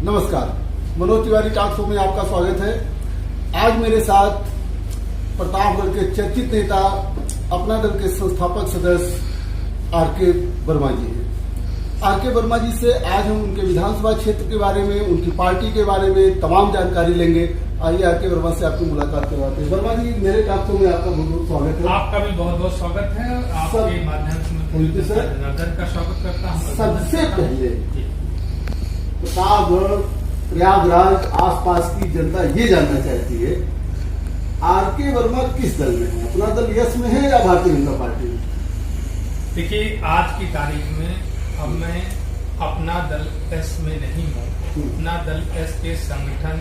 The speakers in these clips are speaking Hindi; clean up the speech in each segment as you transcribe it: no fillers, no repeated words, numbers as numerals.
नमस्कार, मनोज तिवारी टॉक शो में आपका स्वागत है। आज मेरे साथ प्रतापगढ़ के चर्चित नेता, अपना दल के संस्थापक सदस्य आर.के. वर्मा जी हैं। आर.के. वर्मा जी से आज हम उनके विधानसभा क्षेत्र के बारे में, उनकी पार्टी के बारे में तमाम जानकारी लेंगे। आइए आर.के. वर्मा से आपकी मुलाकात करवाते हैं। वर्मा जी, मेरे टॉक शो में आपका बहुत बहुत स्वागत है। आपका भी बहुत बहुत स्वागत है। आपके माध्यम से मैं का स्वागत करता हूँ। सबसे पहले प्रतापगढ़, प्रयागराज, आसपास की जनता ये जानना चाहती है, आर.के. वर्मा किस दल में है? अपना दल यस में है या भारतीय जनता पार्टी में? देखिए, आज की तारीख में अब मैं अपना दल एस में नहीं हूँ। अपना दल एस के संगठन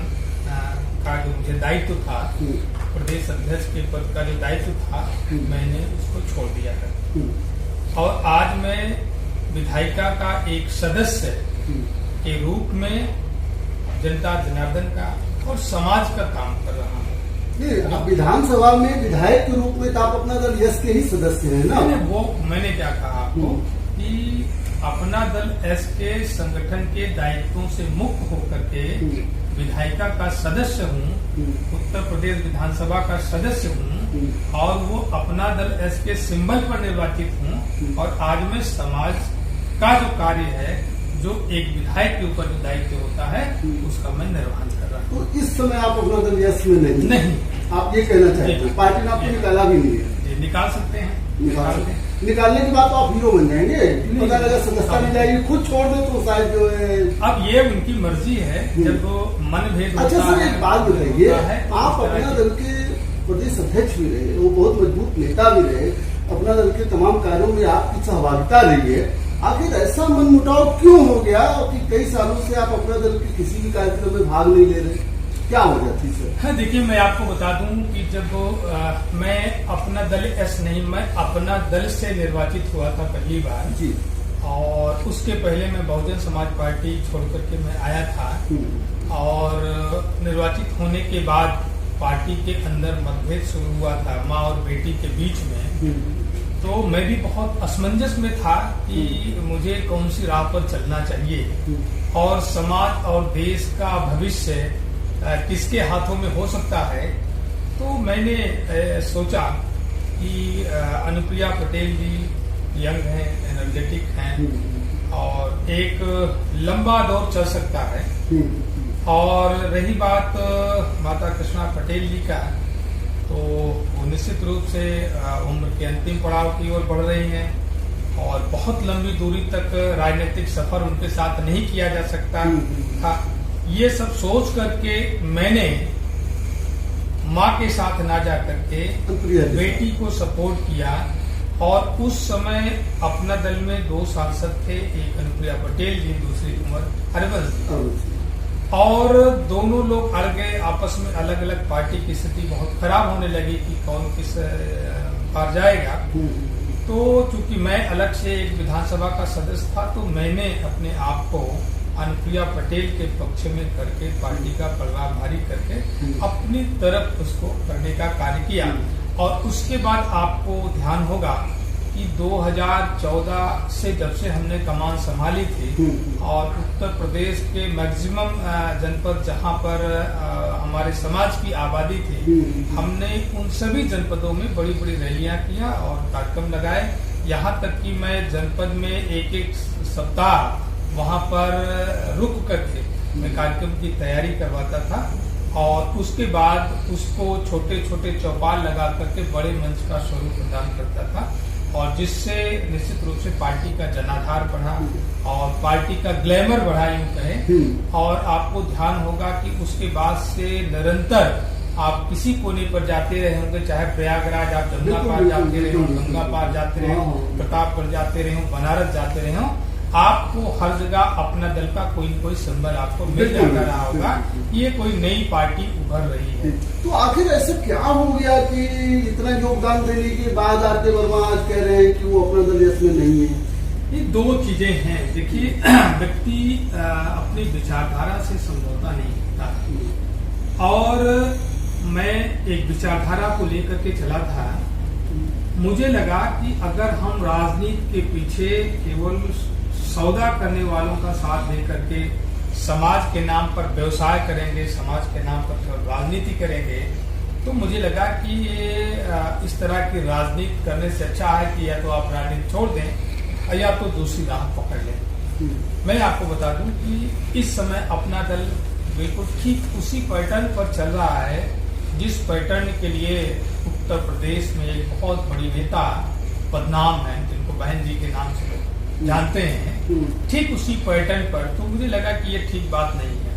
का जो मुझे दायित्व था, प्रदेश अध्यक्ष के पद का जो दायित्व था, मैंने उसको छोड़ दिया है और आज मैं विधायिका का एक सदस्य के रूप में जनता जनार्दन का और समाज का काम कर रहा हूँ। विधानसभा में विधायक के रूप में तो आप अपना दल यस के ही सदस्य हैं ना? मैंने क्या कहा आपको कि अपना दल एस के संगठन के दायित्वों से मुक्त होकर के विधायिका का सदस्य हूँ, उत्तर प्रदेश विधानसभा का सदस्य हूँ और वो अपना दल एस के सिंबल पर निर्वाचित हूँ और आज मैं समाज का जो कार्य है, जो एक विधायक के ऊपर जो दायित्व होता है, उसका मैं निर्वहन कर रहा हूँ। तो इस समय आप अपना दल यस में नहीं, आप ये कहना चाहते हैं? पार्टी ने आपको निकाला भी नहीं है? निकाल सकते हैं। निकालने के बाद तो आप हीरो बन जाएंगे। पता लगा सदस्यता मिल जाएगी, खुद छोड़ दे तो शायद जो है। अब ये उनकी मर्जी है, जब मन भेद। अच्छा सर, एक बात बताइए, आप अपना दल के प्रदेश अध्यक्ष भी रहे, वो बहुत मजबूत नेता भी रहे, अपना दल के तमाम कार्यों में आपकी सहभागिता रही है, आखिर ऐसा मनमुटाव क्यों हो गया कि कई सालों से आप अपना दल के किसी भी कार्यक्रम में भाग नहीं ले रहे? क्या वजह थी सर? हाँ, देखिए, मैं आपको बता दूं कि जब मैं अपना दल एस नहीं, मैं अपना दल से निर्वाचित हुआ था पहली बार जी, और उसके पहले मैं बहुजन समाज पार्टी छोड़ करके मैं आया था और निर्वाचित होने के बाद पार्टी के अंदर मतभेद शुरू हुआ था माँ और बेटी के बीच में। तो मैं भी बहुत असमंजस में था कि मुझे कौन सी राह पर चलना चाहिए और समाज और देश का भविष्य किसके हाथों में हो सकता है। तो मैंने सोचा कि अनुप्रिया पटेल जी यंग हैं, एनर्जेटिक हैं और एक लंबा दौर चल सकता है। और रही बात माता कृष्णा पटेल जी का, तो वो निश्चित रूप से उम्र के अंतिम पड़ाव की ओर बढ़ रही हैं और बहुत लंबी दूरी तक राजनीतिक सफर उनके साथ नहीं किया जा सकता था। ये सब सोच करके मैंने माँ के साथ ना जा करके बेटी को सपोर्ट किया और उस समय अपना दल में 2 सांसद थे, एक अनुप्रिया पटेल जी, दूसरी कुंवर हरिवंश जी, और दोनों लोग अड़ गए आपस में। अलग अलग पार्टी की स्थिति बहुत खराब होने लगी कि कौन किस पार जाएगा। तो चूंकि मैं अलग से एक विधानसभा का सदस्य था, तो मैंने अपने आप को अनुप्रिया पटेल के पक्ष में करके पार्टी का पलड़ा भारी करके अपनी तरफ उसको करने का कार्य किया। और उसके बाद आपको ध्यान होगा कि 2014 से जब से हमने कमान संभाली थी और उत्तर प्रदेश के मैक्सिमम जनपद जहां पर हमारे समाज की आबादी थी, हमने उन सभी जनपदों में बड़ी बड़ी रैलियां किया और कार्यक्रम लगाए। यहाँ तक कि मैं जनपद में एक सप्ताह वहां पर रुक करके मैं कार्यक्रम की तैयारी करवाता था और उसके बाद उसको छोटे छोटे चौपाल लगा करके बड़े मंच का स्वरूप प्रदान करता था और जिससे निश्चित रूप से पार्टी का जनाधार बढ़ा और पार्टी का ग्लैमर बढ़ा, यूं कहें। और आपको ध्यान होगा कि उसके बाद से निरंतर आप किसी कोने पर जाते रहे होंगे, चाहे प्रयागराज आप जमुना पार जाते रहे हो, गंगा पार जाते रहे हो, प्रतापगढ़ जाते रहे हो, बनारस जाते रहे हो, आपको हर जगह अपना दल का कोई न कोई सिंबल आपको मिल जाता रहा होगा। ये कोई नई पार्टी उभर रही है। तो आखिर ऐसे क्या हो गया कि इतना योगदान देने के बाद आर.के. वर्मा आज कह रहे हैं कि वो अपना दल यस में नहीं है? ये 2 चीजें हैं। देखिए, व्यक्ति अपनी विचारधारा से समझौता नहीं करता और मैं एक विचारधारा को लेकर के चला था। मुझे लगा कि अगर हम राजनीति के पीछे केवल सौदा करने वालों का साथ दे करके समाज के नाम पर व्यवसाय करेंगे, समाज के नाम पर राजनीति करेंगे, तो मुझे लगा कि ये इस तरह की राजनीति करने से अच्छा है कि या तो आप राजनीति छोड़ दें या तो दूसरी राह पकड़ लें। मैं आपको बता दूं कि इस समय अपना दल बिल्कुल ठीक उसी पैटर्न पर चल रहा है जिस पैटर्न के लिए उत्तर प्रदेश में एक बहुत बड़ी नेता बदनाम है, जिनको बहन जी के नाम से लोग जानते हैं, ठीक उसी पैटर्न पर। तो मुझे लगा कि ये ठीक बात नहीं है।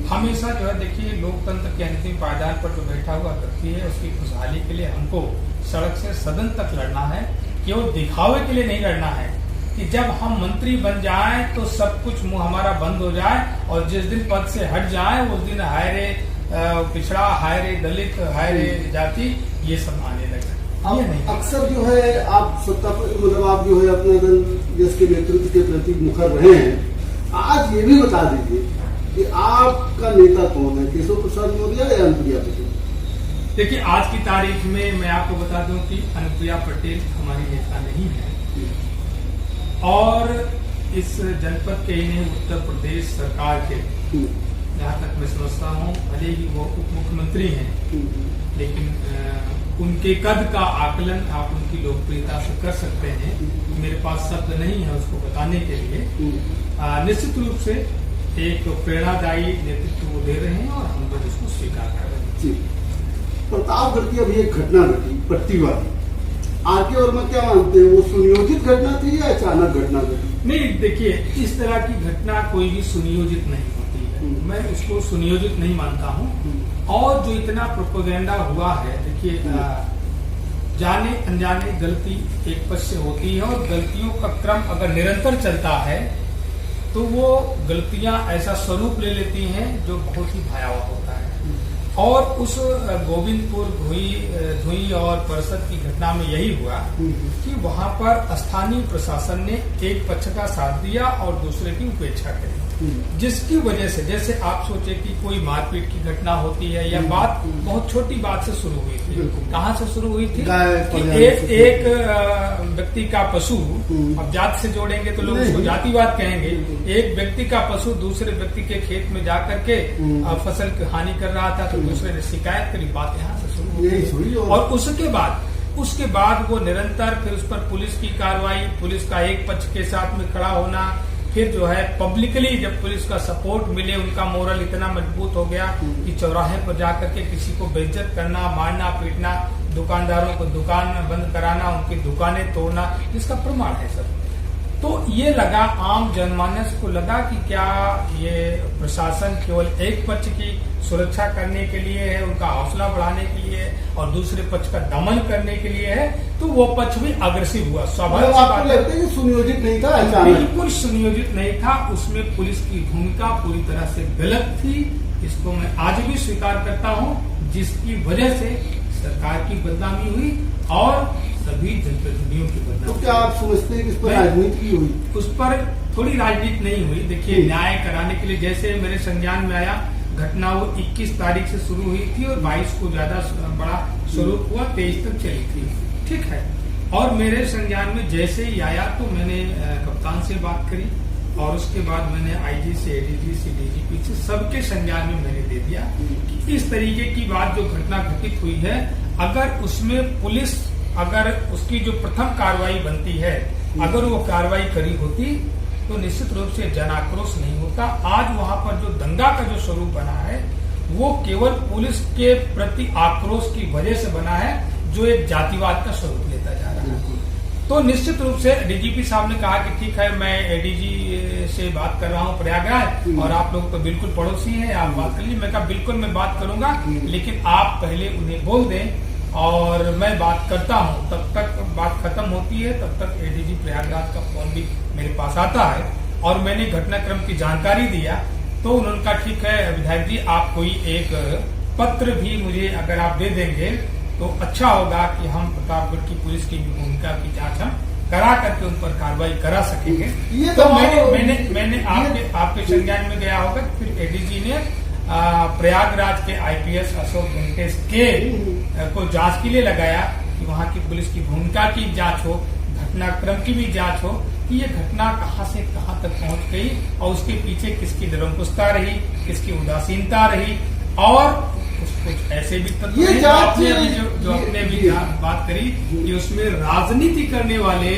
हमेशा जो है देखिए, लोकतंत्र के अंतिम पायदान पर जो बैठा हुआ व्यक्ति है उसकी खुशहाली के लिए हमको सड़क से सदन तक लड़ना है, केवल दिखावे के लिए नहीं लड़ना है कि जब हम मंत्री बन जाएं तो सब कुछ मुंह हमारा बंद हो जाए और जिस दिन पद से हट जाएं उस दिन हाय रे पिछड़ा, हाय रे दलित, हाय रे जाति, ये सब आने लगे। ये नहीं, अक्सर जो है आप सत्ता पर मतलब आप जो है अपने दल देश के नेतृत्व के प्रति मुखर रहे हैं। आज ये भी बता दीजिए कि आपका नेता कौन है, केशव प्रसाद मौर्य या अनुप्रिया पटेल? देखिए, आज की तारीख में मैं आपको बता दूं कि अनुप्रिया पटेल हमारी नेता नहीं है और इस जनपद के ही नहीं उत्तर प्रदेश सरकार के, जहाँ तक मैं समझता हूँ, भले ही वो उप मुख्यमंत्री हैं, लेकिन उनके कद का आकलन आप उनकी लोकप्रियता से कर सकते हैं। मेरे पास शब्द नहीं है उसको बताने के लिए। निश्चित रूप से एक प्रेरणादायी नेतृत्व वो दे रहे हैं और हम लोग इसको स्वीकार कर रहे हैं। प्रतापगढ़ की अभी एक घटना घटी पट्टी वाली, आरके वर्मा क्या मानते हैं, वो सुनियोजित घटना थी या अचानक घटना घटी? नहीं, देखिए, इस तरह की घटना कोई भी सुनियोजित नहीं होती है। मैं उसको सुनियोजित नहीं मानता हूँ। और जो इतना प्रोपेगेंडा हुआ है, देखिए, जाने अनजाने गलती एक पक्ष से होती है और गलतियों का क्रम अगर निरंतर चलता है तो वो गलतियां ऐसा स्वरूप ले लेती हैं जो बहुत ही भयावह होता है। और उस गोविंदपुर धुई और परसद की घटना में यही हुआ कि वहां पर स्थानीय प्रशासन ने एक पक्ष का साथ दिया और दूसरे की उपेक्षा करी, जिसकी वजह से, जैसे आप सोचे कि कोई मारपीट की घटना होती है या बात बहुत छोटी बात से शुरू हुई थी। कहाँ से शुरू हुई थी कि एक व्यक्ति का पशु, अब जात से जोड़ेंगे तो लोग उसको जातिवाद कहेंगे, एक व्यक्ति का पशु दूसरे व्यक्ति के खेत में जाकर के फसल की हानि कर रहा था, तो दूसरे ने शिकायत करी, बात यहाँ से शुरू हुई। और उसके बाद वो निरंतर, फिर उस पर पुलिस की कार्रवाई, पुलिस का एक पक्ष के साथ में खड़ा होना, फिर जो है पब्लिकली जब पुलिस का सपोर्ट मिले, उनका मोरल इतना मजबूत हो गया कि चौराहे पर जाकर के किसी को बेइज्जत करना, मारना, पीटना, दुकानदारों को दुकान बंद कराना, उनकी दुकानें तोड़ना, जिसका प्रमाण है सब। तो ये लगा, आम जनमानस को लगा कि क्या ये प्रशासन केवल एक पक्ष की सुरक्षा करने के लिए है, उनका हौसला बढ़ाने के लिए है और दूसरे पक्ष का दमन करने के लिए है, तो वो पक्ष भी अग्रेसिव हुआ। स्वाभाविक आपको लगता है कि सुनियोजित नहीं था? बिल्कुल सुनियोजित नहीं था। उसमें पुलिस की भूमिका पूरी तरह से गलत थी, इसको मैं आज भी स्वीकार करता हूँ, जिसकी वजह से सरकार की बदनामी हुई और सभी जनप्रतिनिधियों की बदनामी। तो क्या आप समझते हैं कि इस पर राजनीति हुई? उस पर थोड़ी राजनीति नहीं हुई। देखिए, न्याय कराने के लिए, जैसे मेरे संज्ञान में आया, घटना वो 21 तारीख से शुरू हुई थी और 22 को ज्यादा बड़ा स्वरूप हुआ, 23 तक चली थी, ठीक है। और मेरे संज्ञान में जैसे ही आया तो मैंने कप्तान से बात करी और उसके बाद मैंने आईजी से, एडीजी से, डीजीपी से, सबके संज्ञान में मैंने दे दिया कि इस तरीके की बात जो घटना घटित हुई है, अगर उसमें पुलिस, अगर उसकी जो प्रथम कार्रवाई बनती है, अगर वो कार्रवाई करी होती तो निश्चित रूप से जन आक्रोश नहीं होता। आज वहां पर जो दंगा का जो स्वरूप बना है वो केवल पुलिस के प्रति आक्रोश की वजह से बना है, जो एक जातिवाद का स्वरूप लेता जा रहा है। तो निश्चित रूप से डीजीपी साहब ने कहा कि ठीक है, मैं एडीजी से बात कर रहा हूं प्रयागराज और आप लोग तो बिल्कुल पड़ोसी हैं, आप बात कर लीजिए। मैं कहा बिल्कुल मैं बात करूंगा, लेकिन आप पहले उन्हें बोल दें और मैं बात करता हूं। तब तक बात खत्म होती है, तब तक एडीजी प्रयागराज का फोन भी मेरे पास आता है और मैंने घटनाक्रम की जानकारी दिया। तो उन्होंने कहा ठीक है विधायक जी, आप कोई एक पत्र भी मुझे अगर आप दे देंगे तो अच्छा होगा कि हम प्रतापगढ़ की पुलिस की भूमिका की जांच हम करा करके उन पर कार्रवाई करा सकेंगे। तो मैंने आपके संज्ञान में गया होगा। फिर एडीजी ने प्रयागराज के आईपीएस अशोक वेंकटेश के को जांच के लिए लगाया कि वहां की पुलिस की भूमिका की जांच हो, घटनाक्रम की भी जांच हो, कि ये घटना कहां से कहां तक पहुंच गई और उसके पीछे किसकी निरंकुशता रही, किसकी उदासीनता रही, और कुछ ऐसे भी तत्व हैं जो आपने भी बात करी कि उसमें राजनीति करने वाले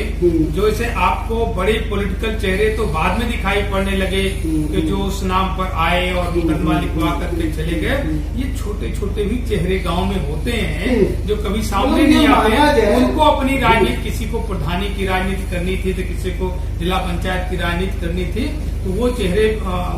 जो इसे आपको बड़े पॉलिटिकल चेहरे तो बाद में दिखाई पड़ने लगे कि जो उस नाम पर आए और मुकदमा लिखवा करके चले गए, ये छोटे छोटे भी चेहरे गांव में होते हैं जो कभी सामने नहीं आते। उनको अपनी राजनीति, किसी को प्रधानी की राजनीति करनी थी तो किसी को जिला पंचायत की राजनीति करनी थी, तो वो चेहरे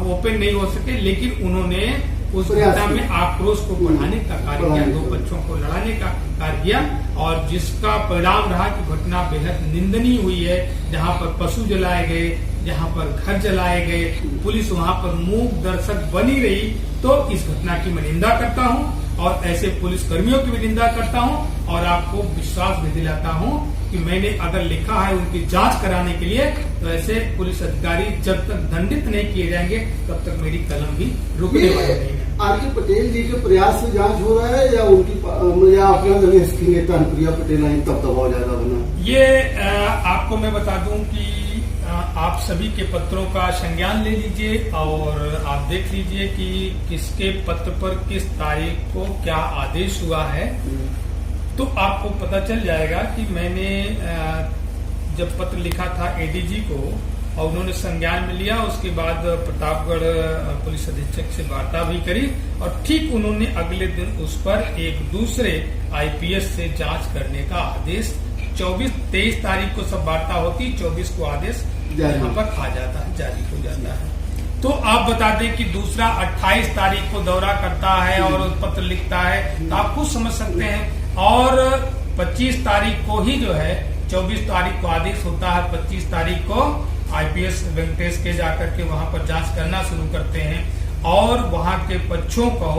ओपन नहीं हो सके, लेकिन उन्होंने उस घटना में आक्रोश को बढ़ाने का कार्य किया, दो पक्षों को लड़ाने का कार्य किया, और जिसका परिणाम रहा कि घटना बेहद निंदनीय हुई है। जहां पर पशु जलाए गए, जहां पर घर जलाए गए, पुलिस वहां पर मूक दर्शक बनी रही, तो इस घटना की मैं निंदा करता हूं और ऐसे पुलिस कर्मियों की भी निंदा करता हूं, और आपको विश्वास भी दिलाता हूं कि मैंने अगर लिखा है उनकी जांच कराने के लिए, तो ऐसे पुलिस अधिकारी जब तक दंडित नहीं किए जाएंगे तब तक मेरी कलम भी रुकने वाली नहीं है। आरके पटेल जी के प्रयास से जांच हो रहा है या उनकी या अपना नेता अनुप्रिया पटेल आई तब दबाव ज्यादा बना? ये आपको मैं बता दूं कि आप सभी के पत्रों का संज्ञान ले लीजिए और आप देख लीजिए कि किसके पत्र पर किस तारीख को क्या आदेश हुआ है, तो आपको पता चल जाएगा कि मैंने जब पत्र लिखा था एडीजी को और उन्होंने संज्ञान में लिया, उसके बाद प्रतापगढ़ पुलिस अधीक्षक से वार्ता भी करी और ठीक उन्होंने अगले दिन उस पर एक दूसरे आईपीएस से जांच करने का आदेश 23 तारीख को सब वार्ता होती, 24 को आदेश यहाँ पर आ जाता है, जारी हो जाता है। तो आप बता दें कि दूसरा 28 तारीख को दौरा करता है और पत्र लिखता है, तो आप खुद समझ सकते हैं। और 25 तारीख को ही जो है, 24 तारीख को आदेश होता है, 25 तारीख को आईपीएस वेंकटेश के जाकर के वहां पर जांच करना शुरू करते हैं और वहां के पक्षों को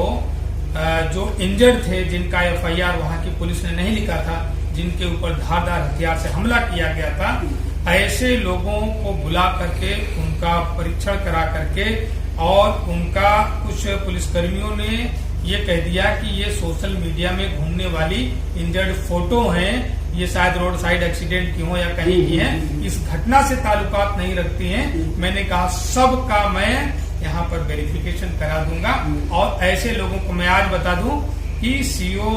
जो इंजर्ड थे, जिनका एफआईआर वहां की पुलिस ने नहीं लिखा था, जिनके ऊपर धारदार हथियार से हमला किया गया था, ऐसे लोगों को बुला करके उनका परीक्षण करा करके और उनका कुछ पुलिसकर्मियों ने ये कह दिया कि ये सोशल मीडिया में घूमने वाली इंजर्ड फोटो हैं, ये शायद रोड साइड एक्सीडेंट की हो या कहीं की है, इस घटना से ताल्लुकात नहीं रखती हैं। मैंने कहा सबका मैं यहाँ पर वेरिफिकेशन करा दूंगा और ऐसे लोगों को मैं आज बता दूं कि सीओ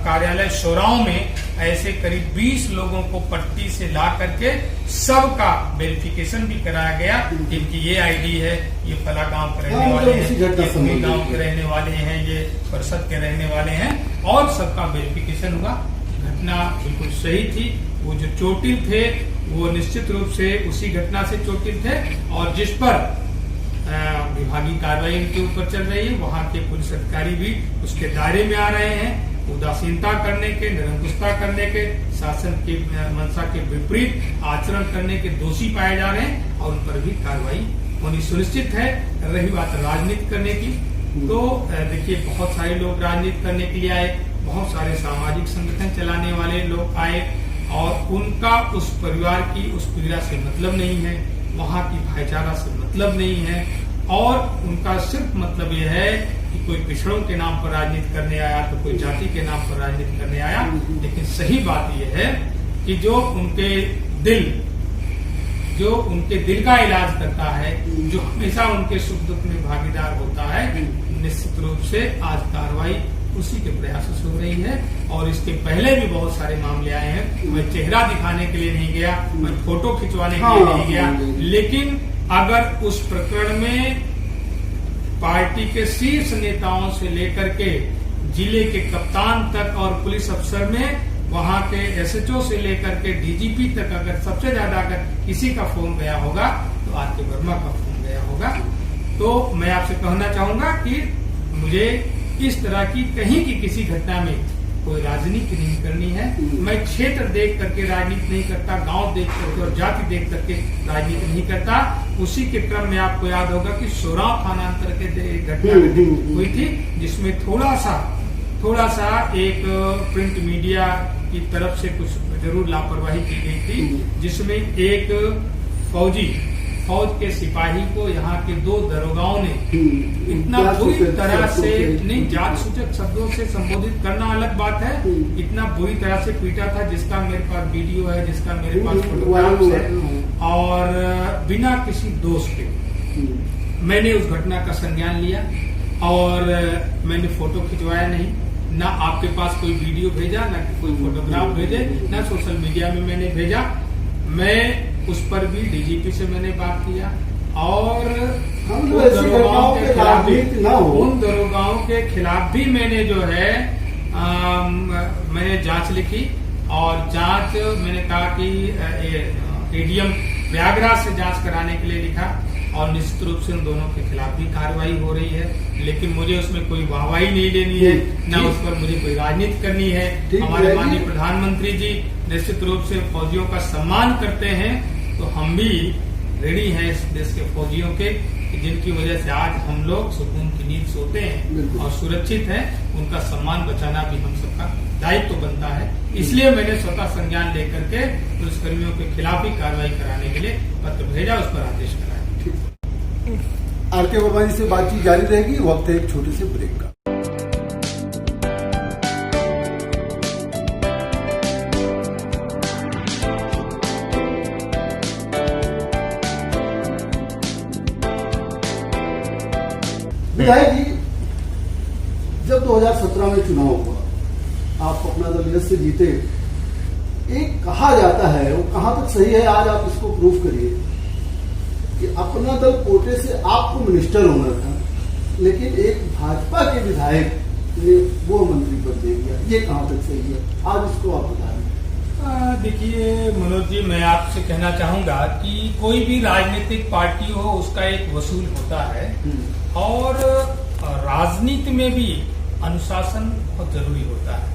कार्यालय सोराव में ऐसे करीब 20 लोगों को पट्टी से ला करके सबका वेरिफिकेशन भी कराया गया, जिनकी ये आईडी है, ये फला गांव के रहने वाले हैं, ये गांव के रहने वाले हैं, ये परिषद के रहने वाले हैं, और सबका वेरिफिकेशन हुआ। घटना बिल्कुल सही थी। वो जो चोटिल थे वो निश्चित रूप से उसी घटना से चोटिल थे और जिस पर विभागीय कार्रवाई उनके ऊपर चल रही है, वहां के पुलिस अधिकारी भी उसके दायरे में आ रहे हैं। उदासीनता करने के, निरंकुशता करने के, शासन की मंशा के विपरीत आचरण करने के दोषी पाए जा रहे हैं और उन पर भी कार्रवाई होनी सुनिश्चित है। रही बात राजनीति करने की, तो देखिए बहुत सारे लोग राजनीति करने के लिए आए, बहुत सारे सामाजिक संगठन चलाने वाले लोग आए और उनका उस परिवार की उस पीड़ा से मतलब नहीं है, वहां की भाईचारा से मतलब नहीं है और उनका सिर्फ मतलब यह है कि कोई पिछड़ों के नाम पर राजनीति करने आया तो कोई जाति के नाम पर राजनीति करने आया। लेकिन सही बात यह है कि जो उनके दिल का इलाज करता है, जो हमेशा उनके सुख दुख में भागीदार होता है, निश्चित रूप से आज कार्रवाई उसी के प्रयासों से हो रही है। और इसके पहले भी बहुत सारे मामले आए हैं। मैं चेहरा दिखाने के लिए नहीं गया, मैं फोटो खिंचवाने के लिए नहीं गया, लेकिन अगर उस प्रकरण में पार्टी के शीर्ष नेताओं से लेकर के जिले के कप्तान तक और पुलिस अफसर में वहां के एसएचओ से लेकर के डीजीपी तक अगर सबसे ज्यादा अगर किसी का फोन गया होगा तो आरके वर्मा का फोन गया होगा। तो मैं आपसे कहना चाहूंगा कि मुझे इस तरह की कहीं की किसी घटना में कोई राजनीति नहीं करनी है। मैं क्षेत्र देख करके राजनीति नहीं करता, गांव देख करके और जाति देख करके राजनीति नहीं करता। उसी के क्रम में आपको याद होगा कि सोराव थानांतर के घटना हुई थी, जिसमें थोड़ा सा एक प्रिंट मीडिया की तरफ से कुछ जरूर लापरवाही की गई थी, जिसमें एक फौज के सिपाही को यहाँ के 2 दरोगाओं ने इतना बुरी तरह से, नहीं जात सूचक शब्दों से संबोधित करना अलग बात है, इतना बुरी तरह से पीटा था, जिसका मेरे पास वीडियो है, जिसका मेरे पास फोटोग्राफ है। और बिना किसी दोष के मैंने उस घटना का संज्ञान लिया और मैंने फोटो खिंचवाया नहीं, ना आपके पास कोई वीडियो भेजा, ना कोई फोटोग्राफ भेजे, ना सोशल मीडिया में मैंने भेजा। मैं उस पर भी डीजीपी से मैंने बात किया और उन दरोगाओं के खिलाफ भी मैंने जो है मैंने जांच लिखी और जांच मैंने कहा कि एडीएम प्रयागराज से जांच कराने के लिए लिखा और निश्चित रूप से उन दोनों के खिलाफ भी कार्रवाई हो रही है, लेकिन मुझे उसमें कोई वाहवाही नहीं लेनी है, ना उस पर मुझे कोई राजनीति करनी है। हमारे माननीय प्रधानमंत्री जी निश्चित रूप से फौजियों का सम्मान करते हैं, तो हम भी रेडी हैं इस देश के फौजियों के, जिनकी वजह से आज हम लोग सुकून की नींद सोते हैं और सुरक्षित हैं। उनका सम्मान बचाना भी हम सबका दायित्व तो बनता है। इसलिए मैंने स्वतः संज्ञान लेकर के पुलिसकर्मियों के खिलाफ ही कार्रवाई कराने के लिए पत्र भेजा, उस पर आदेश कराया। आरके वर्मा जी से बातचीत जारी रहेगी। वक्त है एक छोटे से ब्रेक का। विधायक जी, जब 2017 में चुनाव हुआ, आप अपना दल यश से जीते। एक कहा जाता है, वो कहां तक सही है आज आप इसको प्रूफ करिए, कि अपना दल कोटे से आपको मिनिस्टर होना था, लेकिन एक भाजपा के विधायक ने वो मंत्री पद दे दिया। ये कहां तक सही है? आज इसको आप बता दें। देखिए मनोज जी, मैं आपसे कहना चाहूंगा कि कोई भी राजनीतिक पार्टी हो, उसका एक वसूल होता है और राजनीति में भी अनुशासन बहुत जरूरी होता है।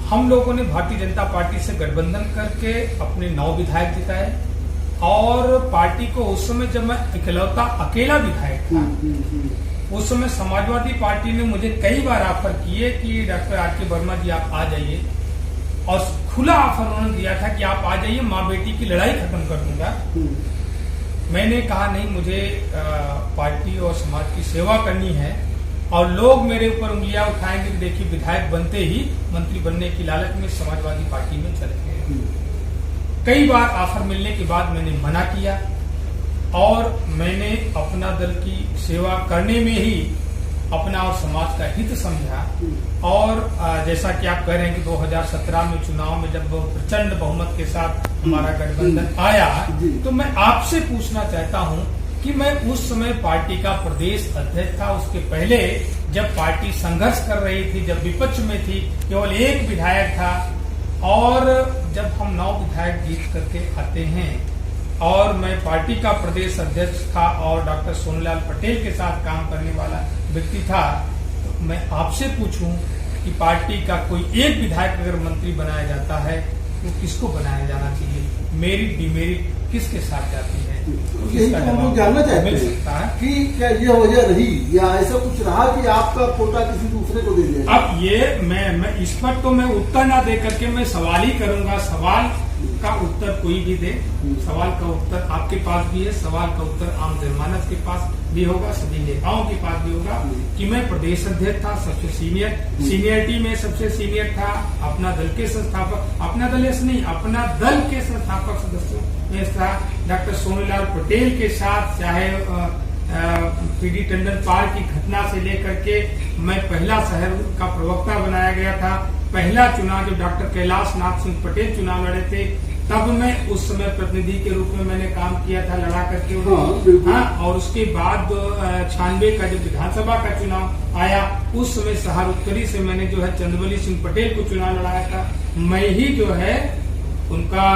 हम लोगों ने भारतीय जनता पार्टी से गठबंधन करके अपने 9 विधायक जिताए और पार्टी को उस समय जब मैं इकलौता अकेला विधायक था, उस समय समाजवादी पार्टी ने मुझे कई बार ऑफर किए कि डॉक्टर आरके वर्मा जी आप आ जाइए, और खुला ऑफर उन्होंने दिया था कि आप आ जाइए, माँ बेटी की लड़ाई खत्म कर दूंगा। मैंने कहा नहीं, मुझे पार्टी और समाज की सेवा करनी है और लोग मेरे ऊपर उंगलियां उठाएंगे कि देखिए विधायक बनते ही मंत्री बनने की लालच में समाजवादी पार्टी में चले गए। कई बार ऑफर मिलने के बाद मैंने मना किया और मैंने अपना दल की सेवा करने में ही अपना और समाज का हित समझा। और जैसा कि आप कह रहे हैं कि 2017 में चुनाव में जब प्रचंड बहुमत के साथ हमारा गठबंधन आया, तो मैं आपसे पूछना चाहता हूं कि मैं उस समय पार्टी का प्रदेश अध्यक्ष था। उसके पहले जब पार्टी संघर्ष कर रही थी, जब विपक्ष में थी, केवल एक विधायक था, और जब हम 9 विधायक जीत करके आते हैं और मैं पार्टी का प्रदेश अध्यक्ष था और डॉक्टर सोनलाल पटेल के साथ काम करने वाला व्यक्ति था, तो मैं आपसे पूछूं कि पार्टी का कोई एक विधायक अगर मंत्री बनाया जाता है तो किसको बनाया जाना चाहिए? मेरिट डिमेरिट किसके साथ जाती है? यही तो हम लोग जानना चाहते हैं कि क्या ये वजह रही या ऐसा कुछ रहा कि आपका कोटा किसी दूसरे को दे दिया? अब ये मैं इस पर तो मैं उत्तर ना दे करके मैं सवाल ही करूंगा। सवाल का उत्तर कोई भी दे, सवाल का उत्तर आपके पास भी है, सवाल का उत्तर आम जनमानस के पास भी होगा, सभी नेताओं के पास भी होगा कि मैं प्रदेश अध्यक्ष था, सबसे सीनियरिटी में सबसे सीनियर था, अपना दल के संस्थापक, अपना दल ऐसे नहीं, अपना दल के संस्थापक सदस्यों में था। डॉक्टर सोनलाल पटेल के साथ चाहे पीडी टंडन पाल की घटना से लेकर के मैं पहला शहर का प्रवक्ता बनाया गया था। पहला चुनाव जब डॉक्टर कैलाश नाथ सिंह पटेल चुनाव लड़े थे, तब मैं उस समय प्रतिनिधि के रूप में मैंने काम किया था, लड़ा करके। हाँ, और उसके बाद 96 का जब विधानसभा का चुनाव आया, उस समय शहर उत्तरी से मैंने जो है चंद्रवली सिंह पटेल को चुनाव लड़ाया था। मैं ही जो है उनका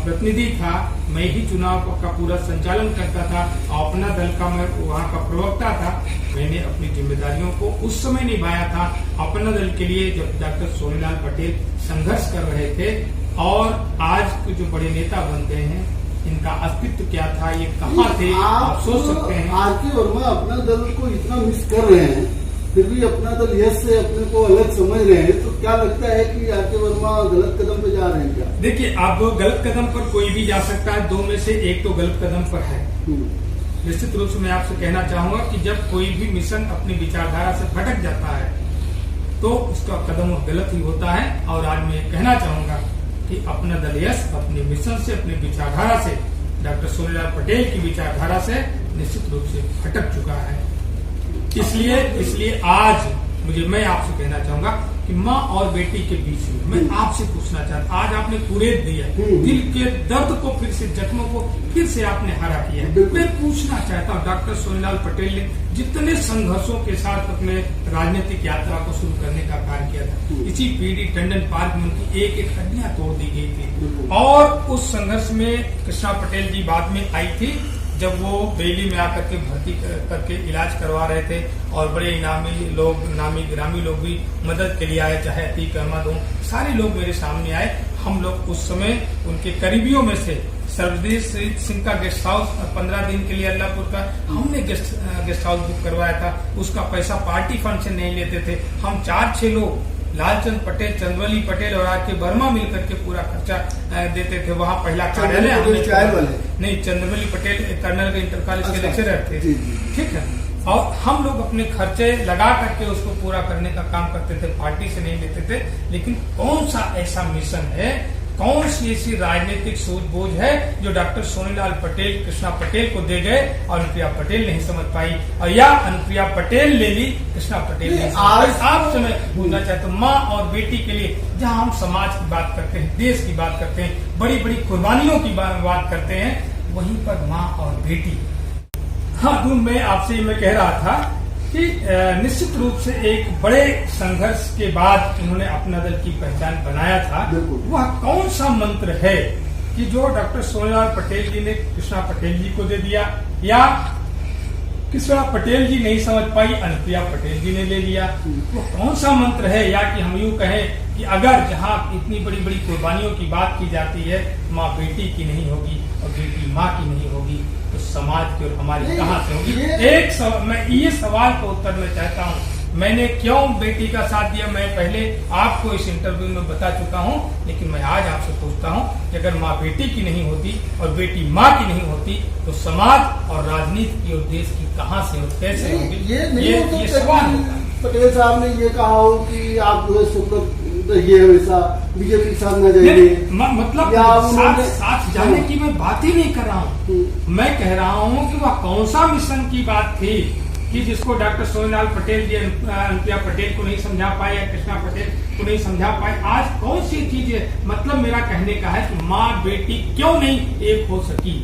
प्रतिनिधि था, मैं ही चुनाव का पूरा संचालन करता था और अपना दल का मैं वहाँ का प्रवक्ता था। मैंने अपनी जिम्मेदारियों को उस समय निभाया था अपना दल के लिए, जब डॉक्टर सोनीलाल पटेल संघर्ष कर रहे थे। और आज के जो बड़े नेता बनते हैं, इनका अस्तित्व क्या था, ये कहाँ थे, आप सोच सकते हैं। आरके वर्मा अपना दल को इतना मिस कर रहे हैं, फिर भी अपना दल यश से अपने को अलग समझ रहे हैं, तो क्या लगता है कि आरके वर्मा गलत कदम पे जा रहे हैं क्या? देखिए, अब गलत कदम पर कोई भी जा सकता है, 2 में से एक तो गलत कदम पर है। निश्चित रूप से मैं आपसे कहना चाहूंगा कि जब कोई भी मिशन अपनी विचारधारा से भटक जाता है तो उसका कदम गलत ही होता है। और आज मैं कहना चाहूंगा कि अपना दल यश अपने मिशन से, अपनी विचारधारा से, डॉक्टर सोनीलाल पटेल की विचारधारा से निश्चित रूप से भटक चुका है। इसलिए आज मैं आपसे कहना चाहूंगा कि माँ और बेटी के बीच में मैं आपसे पूछना चाहता, आज आपने कुरेद दिया, दिल के दर्द को फिर से, जख्मों को फिर से आपने हरा किया। मैं पूछना चाहता हूँ, डॉक्टर सोनीलाल पटेल ने जितने संघर्षों के साथ अपने राजनीतिक यात्रा को शुरू करने का कार्य किया था, इसी पीडी टंडन पार्क में उनकी एक एक हड्डियां तोड़ दी गई थी। और उस संघर्ष में कृष्णा पटेल जी बाद में आई थी, जब वो बेली में आकर के भर्ती करके इलाज करवा रहे थे, और बड़े इनामी लोग, नामी गिरामी लोग भी मदद के लिए आए, चाहे अतीक अहमद हो, सारे लोग मेरे सामने आए। हम लोग उस समय उनके करीबियों में से सर्वदेश सिंह का गेस्ट हाउस 15 दिन के लिए अल्लाहपुर का हमने गेस्ट हाउस बुक करवाया था। उसका पैसा पार्टी फंड से नहीं लेते थे, हम 4-6 लोग, लालचंद पटेल, चंद्रवली पटेल और आर के वर्मा मिलकर के पूरा खर्चा देते थे। वहाँ पहला कार्यालय नहीं, चंद्रवली पटेल कर्नल के इंटर कॉलेज के लेक्चरर थे, ठीक है। और हम लोग अपने खर्चे लगा करके उसको पूरा करने का काम करते थे, पार्टी से नहीं लेते थे। लेकिन कौन सा ऐसा मिशन है, कौन सी ऐसी राजनीतिक सूझबूझ है जो डॉक्टर सोनीलाल पटेल कृष्णा पटेल को दे गए और अनुप्रिया पटेल नहीं समझ पाई, और या अनुप्रिया पटेल ले ली, कृष्णा पटेल नहीं समझ पाई। आपसे मैं पूछना चाहता हूँ, माँ और बेटी के लिए जहाँ हम समाज की बात करते हैं, देश की बात करते हैं, बड़ी बड़ी कुर्बानियों की बात करते हैं, वहीं पर माँ और बेटी। हाँ, तो मैं आपसे मैं कह रहा था कि निश्चित रूप से एक बड़े संघर्ष के बाद उन्होंने अपना दल की पहचान बनाया था। वह कौन सा मंत्र है कि जो डॉक्टर सोनीलाल पटेल जी ने कृष्णा पटेल जी को दे दिया, या कृष्णा पटेल जी नहीं समझ पाई, अनुप्रिया पटेल जी ने ले लिया? वो कौन सा मंत्र है? या कि हम यूँ कहें कि अगर जहाँ इतनी बड़ी बड़ी कुर्बानियों की बात की जाती है, माँ बेटी की नहीं होगी और बेटी माँ की नहीं होगी, तो समाज की और हमारी कहाँ से होगी? मैं ये सवाल का उत्तर मैं चाहता हूँ। मैंने क्यों बेटी का साथ दिया, मैं पहले आपको इस इंटरव्यू में बता चुका हूँ, लेकिन मैं आज आपसे पूछता हूँ कि अगर माँ बेटी की नहीं होती और बेटी माँ की नहीं होती, तो समाज और राजनीति की और देश की कहाँ से और कैसे होगी? ये सवाल है। पटेल साहब ने ये कहा हो कि आप जो है ये हमेशा बीजेपी के साथ न जाएंगे, मतलब साथ जाने की मैं बात ही नहीं कर रहा हूँ। मैं कह रहा हूँ कि वह कौन सा मिशन की बात थी कि जिसको डॉक्टर सोनीलाल पटेल जी अनुप्रिया पटेल को नहीं समझा पाए या कृष्णा पटेल को नहीं समझा पाए। आज कौन सी चीज है, मतलब मेरा कहने का है कि माँ बेटी क्यों नहीं एक हो सकी?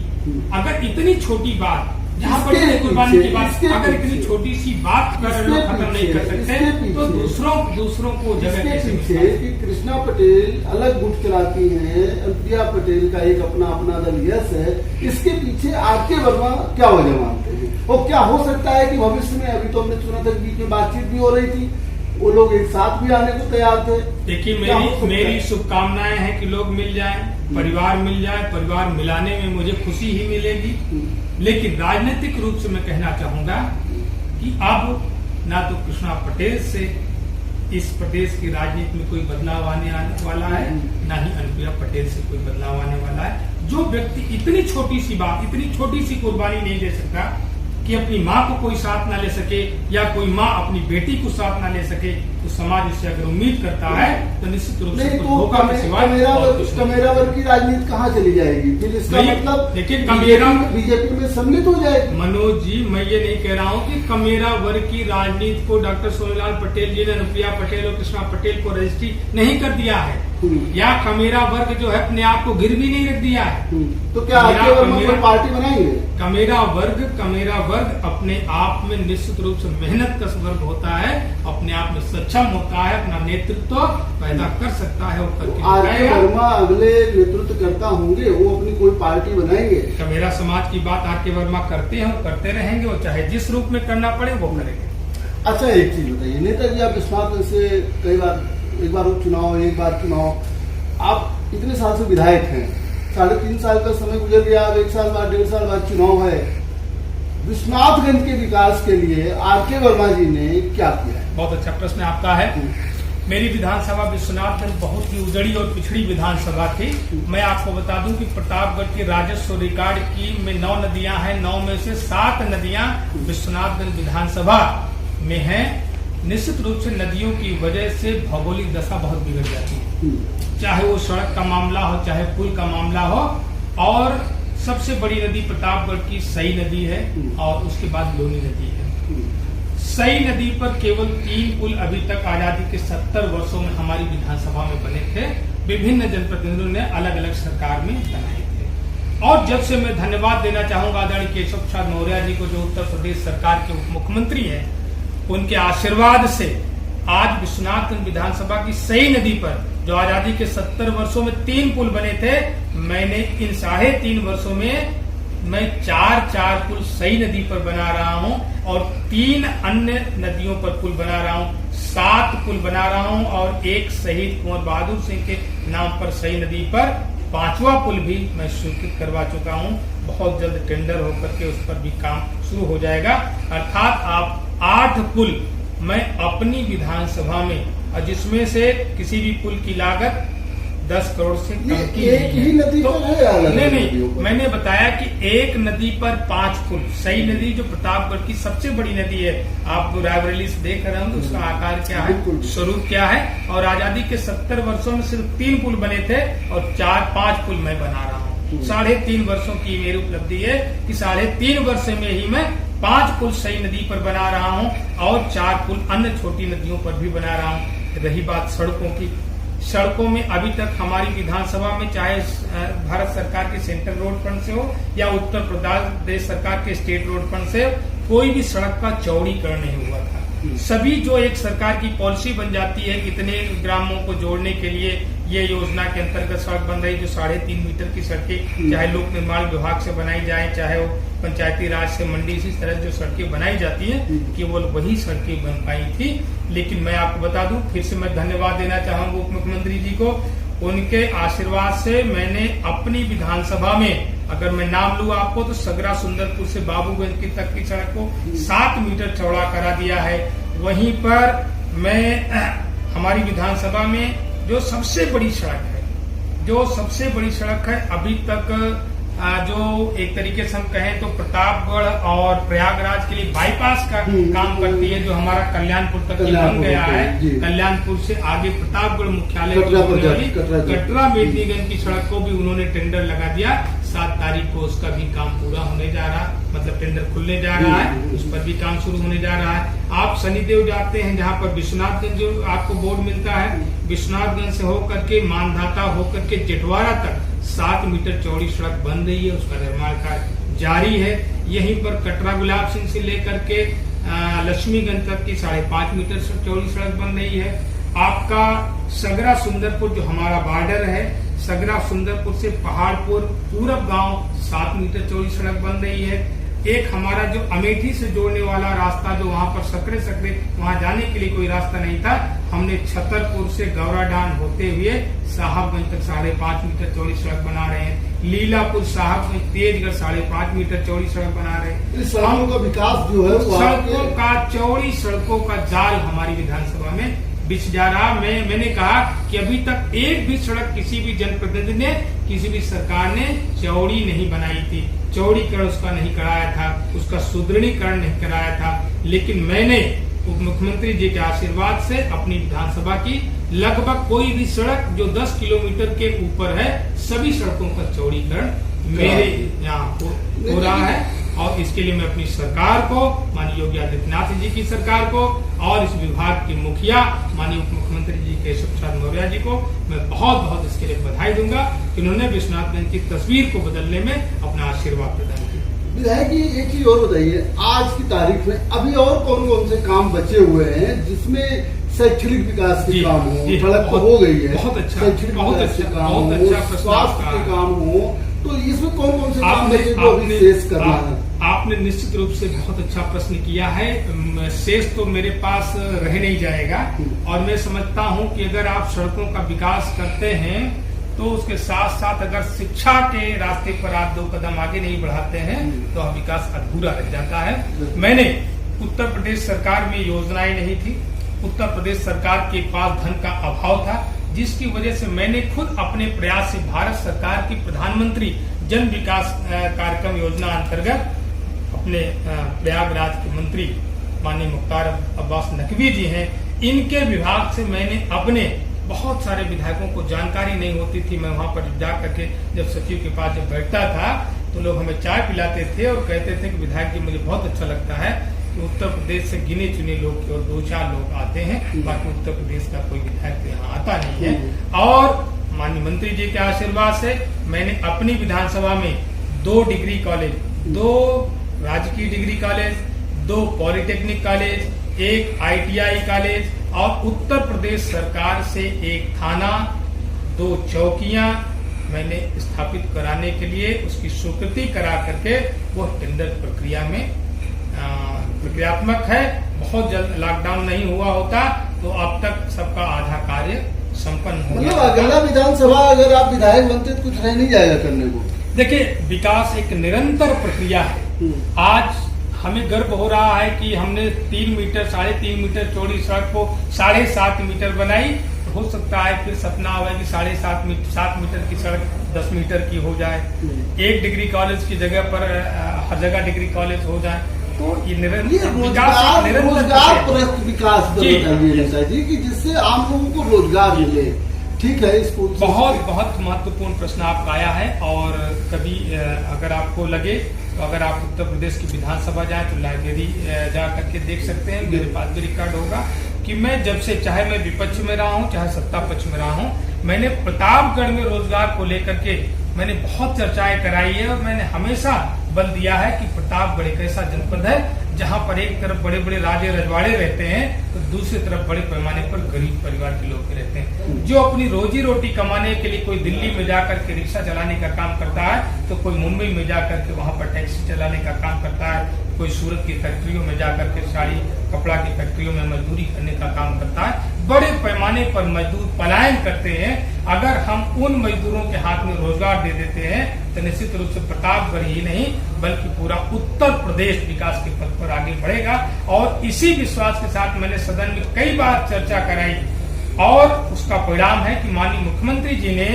अगर इतनी छोटी बात, जहाँ पर कुर्बानी की बात, अगर इतनी छोटी सी बात कर लोग खत्म नहीं कर सकते, तो दूसरों को जगह कैसे मिलती? कि कृष्णा पटेल अलग गुट चलाती हैं, अनुप्रिया पटेल का एक अपना दल यश है, इसके पीछे आर.के. वर्मा क्या वजह मानते हैं? और क्या हो सकता है कि भविष्य में, अभी तो हमने सुना था बीच में बातचीत भी हो रही थी, वो लोग एक साथ भी आने को तैयार थे? देखिए, मेरी शुभकामनाएं हैं कि लोग मिल जाएं, परिवार मिल जाए, परिवार मिलाने में मुझे खुशी ही मिलेगी। लेकिन राजनीतिक रूप से मैं कहना चाहूंगा कि अब ना तो कृष्णा पटेल से इस प्रदेश की राजनीति में कोई बदलाव आने वाला है, ना ही अनुप्रिया पटेल से कोई बदलाव आने वाला है। जो व्यक्ति इतनी छोटी सी बात, इतनी छोटी सी कुर्बानी नहीं दे सकता कि अपनी माँ को कोई साथ ना ले सके, या कोई माँ अपनी बेटी को साथ ना ले सके, तो समाज इससे अगर उम्मीद करता है तो निश्चित रूप से कमेरा वर्ग की राजनीति कहाँ चली जाएगी? फिर इसका मतलब देखिए, बीजेपी में सम्मिलित हो जाएगी। मनोज जी, मैं ये नहीं कह रहा हूँ कि कमेरा वर्ग की राजनीति को डॉक्टर सोनीलाल पटेल जी ने अनुप्रिया पटेल और कृष्णा पटेल को रजिस्ट्री नहीं कर दिया है, या कमेरा वर्ग जो है अपने आप को गिरवी नहीं रख दिया है। तो क्या पार्टी बनाएंगे? कमेरा वर्ग अपने आप में निश्चित रूप से मेहनत का वर्ग होता है, अपने आप में सक्षम होता है, अपना नेतृत्व पैदा कर सकता है। आर.के. वर्मा अगले नेतृत्व करता होंगे, वो अपनी कोई पार्टी बनाएंगे। कमेरा समाज की बात आर.के. वर्मा करते हैं, वो करते रहेंगे, वो चाहे जिस रूप में करना पड़े वो करेंगे। अच्छा, एक चीज बताइए, नेताजी आप इस बात से कई बार, एक बार चुनाव, एक बार चुनाव, आप इतने साल से विधायक हैं, 3.5 साल का समय गुजर गया, अब 1 साल बाद, 1.5 साल बाद चुनाव है। विश्वनाथगंज के विकास के लिए आर.के. वर्मा जी ने क्या किया है? बहुत अच्छा प्रश्न आपका है। मेरी विधानसभा विश्वनाथगंज बहुत ही उजड़ी और पिछड़ी विधानसभा थी। मैं आपको बता दूं कि प्रतापगढ़ के राजस्व रिकॉर्ड की में 9 नदियां हैं, 9 में से 7 नदियां विश्वनाथगंज विधानसभा में हैं। निश्चित रूप से नदियों की वजह से भौगोलिक दशा बहुत बिगड़ जाती है, चाहे वो सड़क का मामला हो, चाहे पुल का मामला हो। और सबसे बड़ी नदी प्रतापगढ़ की सई नदी है और उसके बाद लोनी नदी है। सई नदी पर केवल 3 पुल अभी तक आजादी के 70 वर्षों में हमारी विधानसभा में बने थे। विभिन्न जनप्रतिनिधियों ने अलग अलग सरकार में बनाए थे। और जब से मैं धन्यवाद देना चाहूंगा आदरणीय केशव प्रसाद मौर्य जी को, जो उत्तर प्रदेश सरकार के उप मुख्यमंत्री हैं। उनके आशीर्वाद से आज विश्वनाथगंज विधानसभा की सई नदी पर जो आजादी के 70 वर्षों में 3 पुल बने थे, मैंने इन 3.5 वर्षों में मैं 4 पुल सई नदी पर बना रहा हूं और 3 अन्य नदियों पर पुल बना रहा हूं। 7 पुल बना रहा हूं और एक शहीद कुंवर बहादुर सिंह के नाम पर सई नदी पर 5वां पुल भी मैं स्वीकृत करवा चुका हूं। बहुत जल्द टेंडर होकर के उस पर भी काम शुरू हो जाएगा। अर्थात आप 8 पुल मैं अपनी विधानसभा में, और जिसमें से किसी भी पुल की लागत 10 करोड़ से कम की एक ही नदी तो, पर है अलग नहीं, मैंने बताया कि एक नदी पर 5 पुल। सई नदी जो प्रतापगढ़ की सबसे बड़ी नदी है, आप रायबरेली से देख रहे होंगे उसका आकार क्या है, स्वरूप क्या है। और आजादी के 70 वर्षों में सिर्फ 3 पुल बने थे और 4-5 पुल मैं बना रहा हूँ। 3.5 वर्षों की मेरी उपलब्धि है कि 3.5 वर्ष में ही मैं 5 पुल सई नदी पर बना रहा हूँ और 4 पुल अन्य छोटी नदियों पर भी बना रहा हूँ। रही बात सड़कों की, सड़कों में अभी तक हमारी विधानसभा में चाहे भारत सरकार के सेंट्रल रोड फंड से हो या उत्तर प्रदेश सरकार के स्टेट रोड फंड से, कोई भी सड़क का चौड़ीकरण नहीं हुआ था। सभी जो एक सरकार की पॉलिसी बन जाती है, इतने ग्रामों को जोड़ने के लिए ये योजना के अंतर्गत सड़क बन रही, जो 3.5 मीटर की सड़कें चाहे लोक निर्माण विभाग से बनाई जाए, चाहे वो पंचायती राज से मंडी, इसी तरह जो सड़कें बनाई जाती हैं, केवल वही सड़कें बन पाई थी। लेकिन मैं आपको बता दूं, फिर से मैं धन्यवाद देना चाहूंगा उप मुख्यमंत्री जी को। उनके आशीर्वाद से मैंने अपनी विधानसभा में, अगर मैं नाम लूं आपको, तो सगरा सुंदरपुर से बाबूगंज की तक की सड़क को 7 मीटर चौड़ा करा दिया है। वहीं पर मैं हमारी विधानसभा में जो सबसे बड़ी सड़क है अभी तक, जो एक तरीके से हम कहें तो प्रतापगढ़ और प्रयागराज के लिए बाईपास का काम करती है, जो हमारा कल्याणपुर तक बन गया है। कल्याणपुर से आगे प्रतापगढ़ मुख्यालय कटरा मेदिनीगंज की सड़क को भी उन्होंने टेंडर लगा दिया। 7 तारीख को उसका भी काम पूरा होने जा रहा है, मतलब टेंडर खुलने जा रहा है, उस पर भी काम शुरू होने जा रहा है। आप शनिदेव जाते हैं, जहाँ पर विश्वनाथगंज जो आपको बोर्ड मिलता है, विश्वनाथगंज से होकर के मानधाता होकर के जेठवाड़ा तक 7 मीटर चौड़ी सड़क बन रही है, उसका निर्माण कार्य जारी है। यहीं पर कटरा गुलाब सिंह से लेकर के लक्ष्मीगंज तक की 5.5 मीटर चौड़ी सड़क बन रही है। आपका सगरा सुंदरपुर जो हमारा बॉर्डर है, सगरा सुंदरपुर से पहाड़पुर पूरब गांव 7 मीटर चौड़ी सड़क बन रही है। एक हमारा जो अमेठी से जोड़ने वाला रास्ता, जो वहां पर सकरे वहां जाने के लिए कोई रास्ता नहीं था, हमने छतरपुर से गौराडान होते हुए साहबगंज तक 5.5 मीटर चौड़ी सड़क बना रहे हैं। लीलापुर साहबगंज तेजगढ़ 5.5 मीटर चौड़ी सड़क बना रहे हैं। सड़कों का विकास जो है, सड़कों का चौड़ी सड़कों का जाल हमारी विधानसभा में बिछ जा रहा। मैंने कहा कि अभी तक एक भी सड़क किसी भी जनप्रतिनिधि ने, किसी भी सरकार ने चौड़ी नहीं बनाई थी, चौड़ीकरण उसका नहीं कराया था, उसका सुदृढ़ीकरण नहीं कराया था। लेकिन मैंने उप मुख्यमंत्री जी के आशीर्वाद से अपनी विधानसभा की लगभग कोई भी सड़क जो 10 किलोमीटर के ऊपर है, सभी सड़कों का चौड़ीकरण मेरे यहाँ हो रहा है। और इसके लिए मैं अपनी सरकार को, माननीय योगी आदित्यनाथ जी की सरकार को, और इस विभाग के मुखिया माननीय उप मुख्यमंत्री जी केशव प्रसाद मौर्य जी को मैं बहुत बहुत इसके लिए बधाई दूंगा कि उन्होंने विश्वनाथगंज की तस्वीर को बदलने में अपना आशीर्वाद प्रदान किया। विधायक जी, एक चीज और बताइए, आज की तारीख में अभी और कौन कौन से काम बचे हुए हैं जिसमें शैक्षणिक विकास के काम हो? सड़क तो हो गई है, बहुत अच्छा, शैक्षणिक विकास के काम हो, स्वास्थ्य के काम हो, तो इसमें कौन कौन से काम बचे जो अभी शेष करना है? आपने निश्चित रूप से बहुत अच्छा प्रश्न किया है। शेष तो मेरे पास रह नहीं जाएगा, और मैं समझता हूं कि अगर आप सड़कों का विकास करते हैं तो उसके साथ साथ अगर शिक्षा के रास्ते पर आप 2 कदम आगे नहीं बढ़ाते हैं तो विकास अधूरा रह जाता है। मैंने उत्तर प्रदेश सरकार में योजनाएं नहीं थी, उत्तर प्रदेश सरकार के पास धन का अभाव था, जिसकी वजह से मैंने खुद अपने प्रयास से भारत सरकार की प्रधानमंत्री जन विकास कार्यक्रम योजना अंतर्गत अपने प्रयागराज के मंत्री माननीय मुख्तार अब्बास नकवी जी हैं, इनके विभाग से मैंने अपने बहुत सारे विधायकों को जानकारी नहीं होती थी। मैं वहां पर जा करके जब सचिव के पास जब बैठता था तो लोग हमें चाय पिलाते थे और कहते थे कि विधायक जी मुझे बहुत अच्छा लगता है कि उत्तर प्रदेश से गिने चुने लोग केवल 2-4 लोग आते हैं, बाकी उत्तर प्रदेश का कोई विधायक तो यहाँ आता नहीं है। और माननीय मंत्री जी के आशीर्वाद से मैंने अपनी विधानसभा में 2 डिग्री कॉलेज, 2 राजकीय degree college, 2 polytechnic college, 1 ITI college और उत्तर प्रदेश सरकार से 1 थाना, 2 चौकियां मैंने स्थापित कराने के लिए उसकी स्वीकृति करा करके वो टेंडर प्रक्रिया में प्रक्रियात्मक है। बहुत जल्द लॉकडाउन नहीं हुआ होता तो अब तक सबका आधा कार्य संपन्न हो गया। मतलब अगला विधानसभा अगर आप विधायक बनते तो कुछ रह नहीं जाएगा करने को। देखिए, विकास एक निरंतर प्रक्रिया है। आज हमें गर्व हो रहा है कि हमने 3 मीटर 3.5 मीटर चौड़ी सड़क को 7.5 मीटर बनाई। हो सकता है फिर सपना हुआ कि 7 मीटर की सड़क 10 मीटर की हो जाए, 1 डिग्री कॉलेज की जगह पर हर जगह डिग्री कॉलेज हो जाए। तो ये निरंतर विकास जी कि जिससे आम लोगों को रोजगार मिले। ठीक है, स्कूल बहुत महत्वपूर्ण प्रश्न आपका आया है। और कभी अगर आपको लगे तो अगर आप उत्तर प्रदेश की विधानसभा जाएं तो लाइब्रेरी जा करके देख सकते हैं। मेरे पास भी रिकॉर्ड होगा कि मैं जब से, चाहे मैं विपक्ष में रहा हूं चाहे सत्ता पक्ष में रहा हूं, मैंने प्रतापगढ़ में रोजगार को लेकर के मैंने बहुत चर्चाएं कराई है। और मैंने हमेशा बल दिया है कि प्रतापगढ़ एक ऐसा जनपद है जहां पर एक तरफ बड़े बड़े राजे रजवाड़े रहते हैं तो दूसरी तरफ बड़े पैमाने पर गरीब परिवार के लोग रहते हैं, जो अपनी रोजी रोटी कमाने के लिए कोई दिल्ली में जाकर के रिक्शा चलाने का काम करता है तो कोई मुंबई में जाकर के वहां पर टैक्सी चलाने का काम करता है, कोई सूरत की फैक्ट्रियों में जाकर के साड़ी कपड़ा की फैक्ट्रियों में मजदूरी करने का काम करता है। बड़े पैमाने पर मजदूर पलायन करते हैं। अगर हम उन मजदूरों के हाथ में रोजगार दे देते हैं तो निश्चित रूप से प्रतापगढ़ ही नहीं बल्कि पूरा उत्तर प्रदेश विकास के पथ पर आगे बढ़ेगा। और इसी विश्वास के साथ मैंने सदन में कई बार चर्चा कराई और उसका परिणाम है कि माननीय मुख्यमंत्री जी ने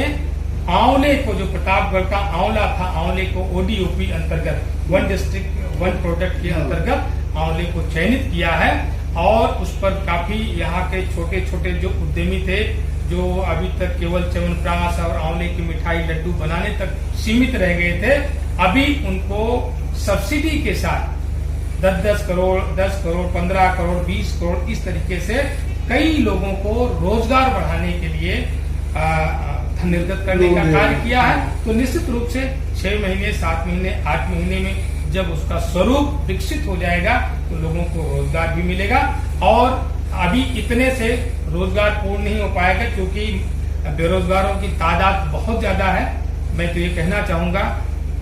आंवले को, जो प्रतापगढ़ का आंवला था, आंवले को ODOP अंतर्गत, 1 डिस्ट्रिक्ट 1 प्रोडक्ट के अंतर्गत आंवले को चयनित किया है। और उस पर काफी यहाँ के छोटे छोटे जो उद्यमी थे, जो अभी तक केवल च्यवनप्राश और आंवले की मिठाई लड्डू बनाने तक सीमित रह गए थे, अभी उनको सब्सिडी के साथ 10 करोड़ 15 करोड़ 20 करोड़ इस तरीके से कई लोगों को रोजगार बढ़ाने के लिए धन निर्गत करने का कार्य किया है। तो निश्चित रूप से 6 महीने 7 महीने 8 महीने में जब उसका स्वरूप विकसित हो जाएगा तो लोगों को रोजगार भी मिलेगा। और अभी इतने से रोजगार पूर्ण नहीं हो पाएगा क्योंकि बेरोजगारों की तादाद बहुत ज्यादा है। मैं तो ये कहना चाहूंगा,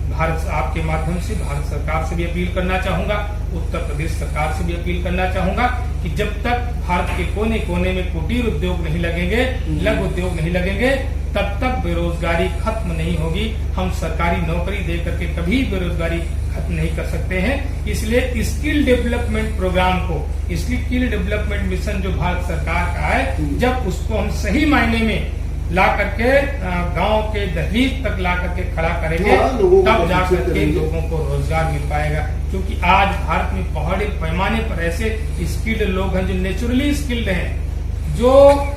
भारत आपके माध्यम से भारत सरकार से भी अपील करना चाहूंगा, उत्तर प्रदेश सरकार से भी अपील करना चाहूंगा कि जब तक भारत के कोने कोने में कुटीर उद्योग नहीं लगेंगे, लघु उद्योग नहीं लगेंगे, तब तक बेरोजगारी खत्म नहीं होगी। हम सरकारी नौकरी दे करके कभी बेरोजगारी खत्म नहीं कर सकते हैं। इसलिए स्किल डेवलपमेंट प्रोग्राम को, स्किल डेवलपमेंट मिशन जो भारत सरकार का है, जब उसको हम सही मायने में ला करके गांव के दहलीज तक ला करके खड़ा करेंगे तब जाकर के लोगों को रोजगार मिल पाएगा। क्योंकि आज भारत में बड़े पैमाने पर ऐसे स्किल्ड लोग हैं जो नेचुरली स्किल्ड हैं, जो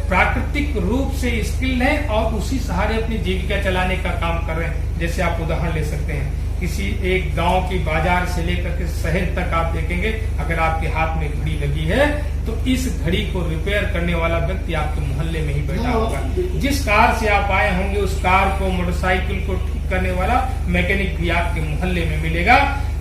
प्राकृतिक रूप से स्किल्ड हैं और उसी सहारे अपनी जीविका चलाने का काम कर रहे हैं। जैसे आप उदाहरण ले सकते हैं, किसी एक गांव की बाजार से लेकर के शहर तक आप देखेंगे, अगर आपके हाथ में घड़ी लगी है तो इस घड़ी को रिपेयर करने वाला व्यक्ति आपके मोहल्ले में ही बैठा होगा। जिस कार से आप आए होंगे उस कार को, मोटरसाइकिल को ठीक करने वाला मैकेनिक भी आपके मोहल्ले में मिलेगा।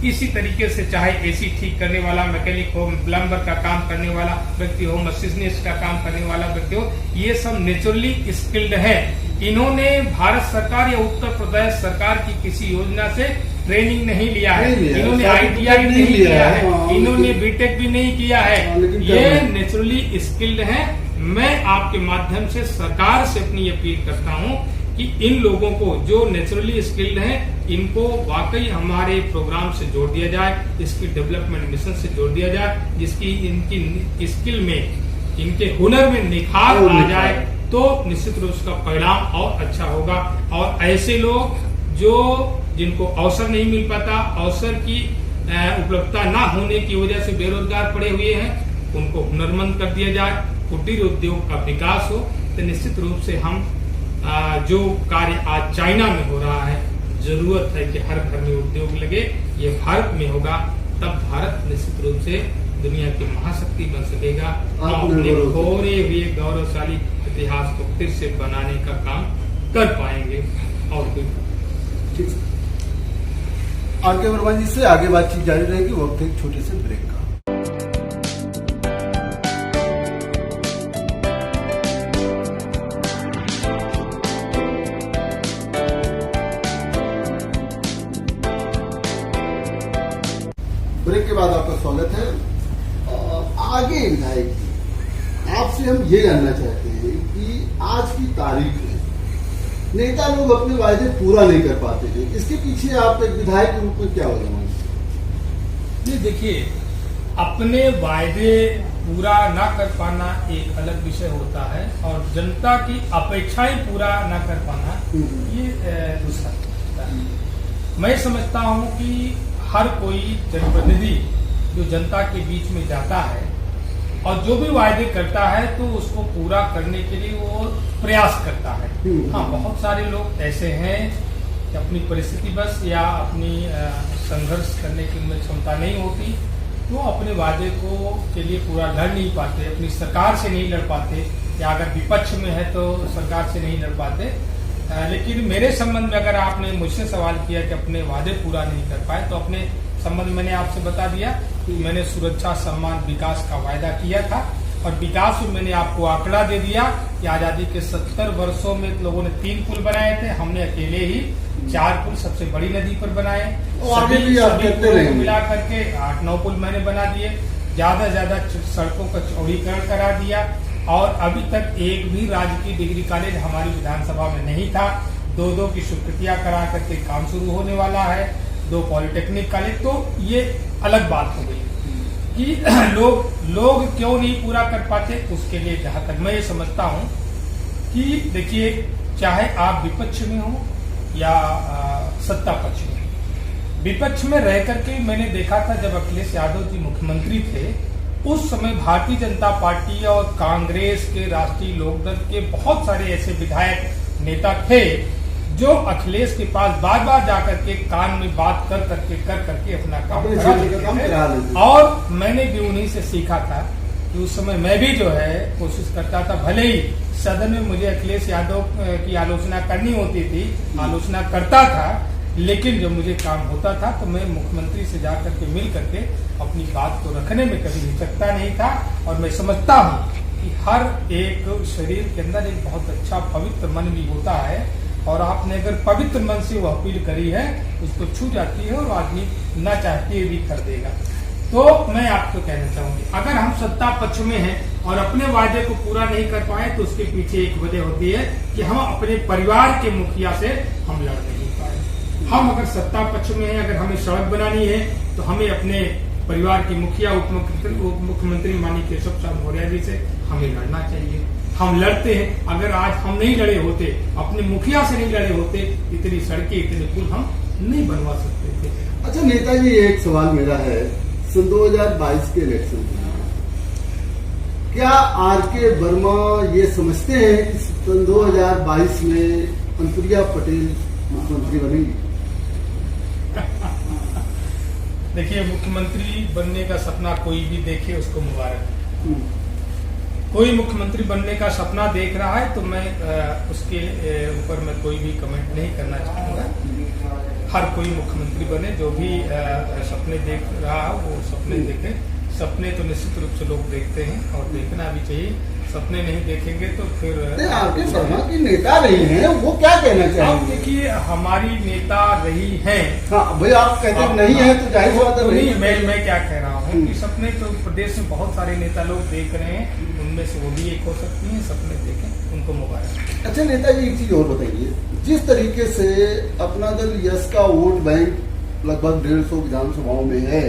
इसी तरीके से चाहे एसी ठीक करने वाला मैकेनिक हो, प्लम्बर का काम करने वाला व्यक्ति हो, मशीनिस्ट का काम करने वाला व्यक्ति हो, ये सब नेचुरली स्किल्ड है। इन्होंने भारत सरकार या उत्तर प्रदेश सरकार की किसी योजना से ट्रेनिंग नहीं लिया है, इन्होंने ITI नहीं लिया है, इन्होंने बीटेक भी नहीं किया है, ये नेचुरली स्किल्ड है। मैं आपके माध्यम से सरकार से अपनी अपील करता हूँ कि इन लोगों को जो नेचुरली स्किल्ड हैं, इनको वाकई हमारे प्रोग्राम से जोड़ दिया जाए, इसकी डेवलपमेंट मिशन से जोड़ दिया जाए, जिसकी इनकी स्किल में, इनके हुनर में निखार आ जाए तो निश्चित रूप से परिणाम और अच्छा होगा। और ऐसे लोग जो जिनको अवसर नहीं मिल पाता, अवसर की उपलब्धता न होने की वजह से बेरोजगार पड़े हुए हैं, उनको हुनरमंद कर दिया जाए, कुटीर उद्योग का विकास हो, तो निश्चित रूप से हम जो कार्य आज चाइना में हो रहा है, जरूरत है कि हर घर में उद्योग लगे, ये भारत में होगा, तब भारत निश्चित रूप से दुनिया की महाशक्ति बन सकेगा। हम अपने खोए हुए गौरवशाली इतिहास को फिर से बनाने का काम कर पाएंगे। और ठीक है, आर के वर्मा जी से आगे बातचीत जारी रहेगी, वक्त एक छोटे से ब्रेक का। ब्रेक के बाद आपका स्वागत है। आगे विधायक जी, आपसे हम ये जानना चाहते हैं कि आज की तारीख में नेता लोग अपने वायदे पूरा नहीं कर पाते थे, इसके पीछे आप एक विधायक के रूप में क्या वजह मानते हैं? देखिए, अपने वायदे पूरा ना कर पाना एक अलग विषय होता है, और जनता की अपेक्षाएं पूरा ना कर पाना ये दूसरा होता है। मैं समझता हूं कि हर कोई जनप्रतिनिधि जो जनता के बीच में जाता है और जो भी वायदे करता है तो उसको पूरा करने के लिए वो प्रयास करता है। हाँ, बहुत सारे लोग ऐसे हैं कि अपनी परिस्थिति बस या अपनी संघर्ष करने की उनमें क्षमता नहीं होती, तो अपने वादे को के लिए पूरा लड़ नहीं पाते, अपनी सरकार से नहीं लड़ पाते, या अगर विपक्ष में है तो सरकार से नहीं लड़ पाते। लेकिन मेरे संबंध में अगर आपने मुझसे सवाल किया कि अपने वादे पूरा नहीं कर पाए, तो अपने संबंध मैंने आपसे बता दिया कि मैंने सुरक्षा, सम्मान, विकास का वायदा किया था, और विकास में मैंने आपको आंकड़ा दे दिया कि आजादी के 70 वर्षों में लोगों ने 3 पुल बनाए थे, हमने अकेले ही 4 पुल सबसे बड़ी नदी पर बनाए। सभी मिला करके 8-9 पुल मैंने बना दिए, ज्यादा सड़कों का चौड़ीकरण करा दिया, और अभी तक एक भी राजकीय डिग्री कॉलेज हमारी विधानसभा में नहीं था। 2 की स्वीकृतियां करा करके काम शुरू होने वाला है, 2 पॉलिटेक्निक कॉलेज। तो ये अलग बात हो गई कि लोग क्यों नहीं पूरा कर पाते। उसके लिए जहां तक मैं ये समझता हूं कि देखिए, चाहे आप विपक्ष में हो या सत्ता पक्ष में, विपक्ष में रह करके मैंने देखा था जब अखिलेश यादव जी मुख्यमंत्री थे, उस समय भारतीय जनता पार्टी और कांग्रेस के राष्ट्रीय लोकदल के बहुत सारे ऐसे विधायक नेता थे जो अखिलेश के पास बार बार जाकर के कान में बात कर करके अपना काम करा लेते थे। और मैंने भी उन्हीं से सीखा था कि उस समय मैं भी जो है कोशिश करता था, भले ही सदन में मुझे अखिलेश यादव की आलोचना करनी होती थी, आलोचना करता था, लेकिन जब मुझे काम होता था तो मैं मुख्यमंत्री से जाकर के मिल करके अपनी बात को रखने में कभी हिचकता नहीं था। और मैं समझता हूँ कि हर एक शरीर के अंदर एक बहुत अच्छा पवित्र मन भी होता है, और आपने अगर पवित्र मन से वो अपील करी है, उसको छू जाती है और आदमी न चाहते भी कर देगा। तो मैं आपको कहना चाहूंगी, अगर हम सत्ता पक्ष में हैं और अपने वायदे को पूरा नहीं कर पाए, तो उसके पीछे एक वजह होती है कि हम अपने परिवार के मुखिया से हम लड़ नहीं पाए। हम अगर सत्ता पक्ष में हैं, अगर हमें सड़क बनानी है, तो हमें अपने परिवार के मुखिया, उप मुख्यमंत्री माननीय केशव प्रसाद मौर्य जी से हमें लड़ना चाहिए। हम लड़ते हैं, अगर आज हम नहीं लड़े होते, अपने मुखिया से नहीं लड़े होते, इतनी सड़कें, इतने पुल हम नहीं बनवा सकते थे। अच्छा नेताजी, एक सवाल मेरा है, सन 2022 के इलेक्शन क्या आर के वर्मा ये समझते हैं कि सन 2022 में अनुप्रिया पटेल मुख्यमंत्री बनेंगी? देखिए, मुख्यमंत्री बनने का सपना कोई भी देखे उसको मुबारक। कोई मुख्यमंत्री बनने का सपना देख रहा है तो मैं उसके ऊपर मैं कोई भी कमेंट नहीं करना चाहूंगा। हर कोई मुख्यमंत्री बने, जो भी सपने देख रहा हो वो सपने देखे। सपने तो निश्चित रूप से लोग देखते हैं और देखना भी चाहिए। सपने नहीं देखेंगे तो फिर आपके शर्मा की नेता रही हैं, वो क्या कहना चाहेंगे? देखिए, हमारी नेता रही हैं। हाँ भाई, आप कहते नहीं है तो जाहिर बात है नहीं। मैं क्या कह रहा हूँ कि सपने तो प्रदेश में बहुत सारे नेता लोग देख रहे हैं, उनमें से वो भी एक हो सकती है। सपने देखें, उनको मुबारक। अच्छा नेताजी, एक चीज और बताइए, जिस तरीके से अपना दल यश का वोट बैंक लगभग 150 विधानसभाओं में है,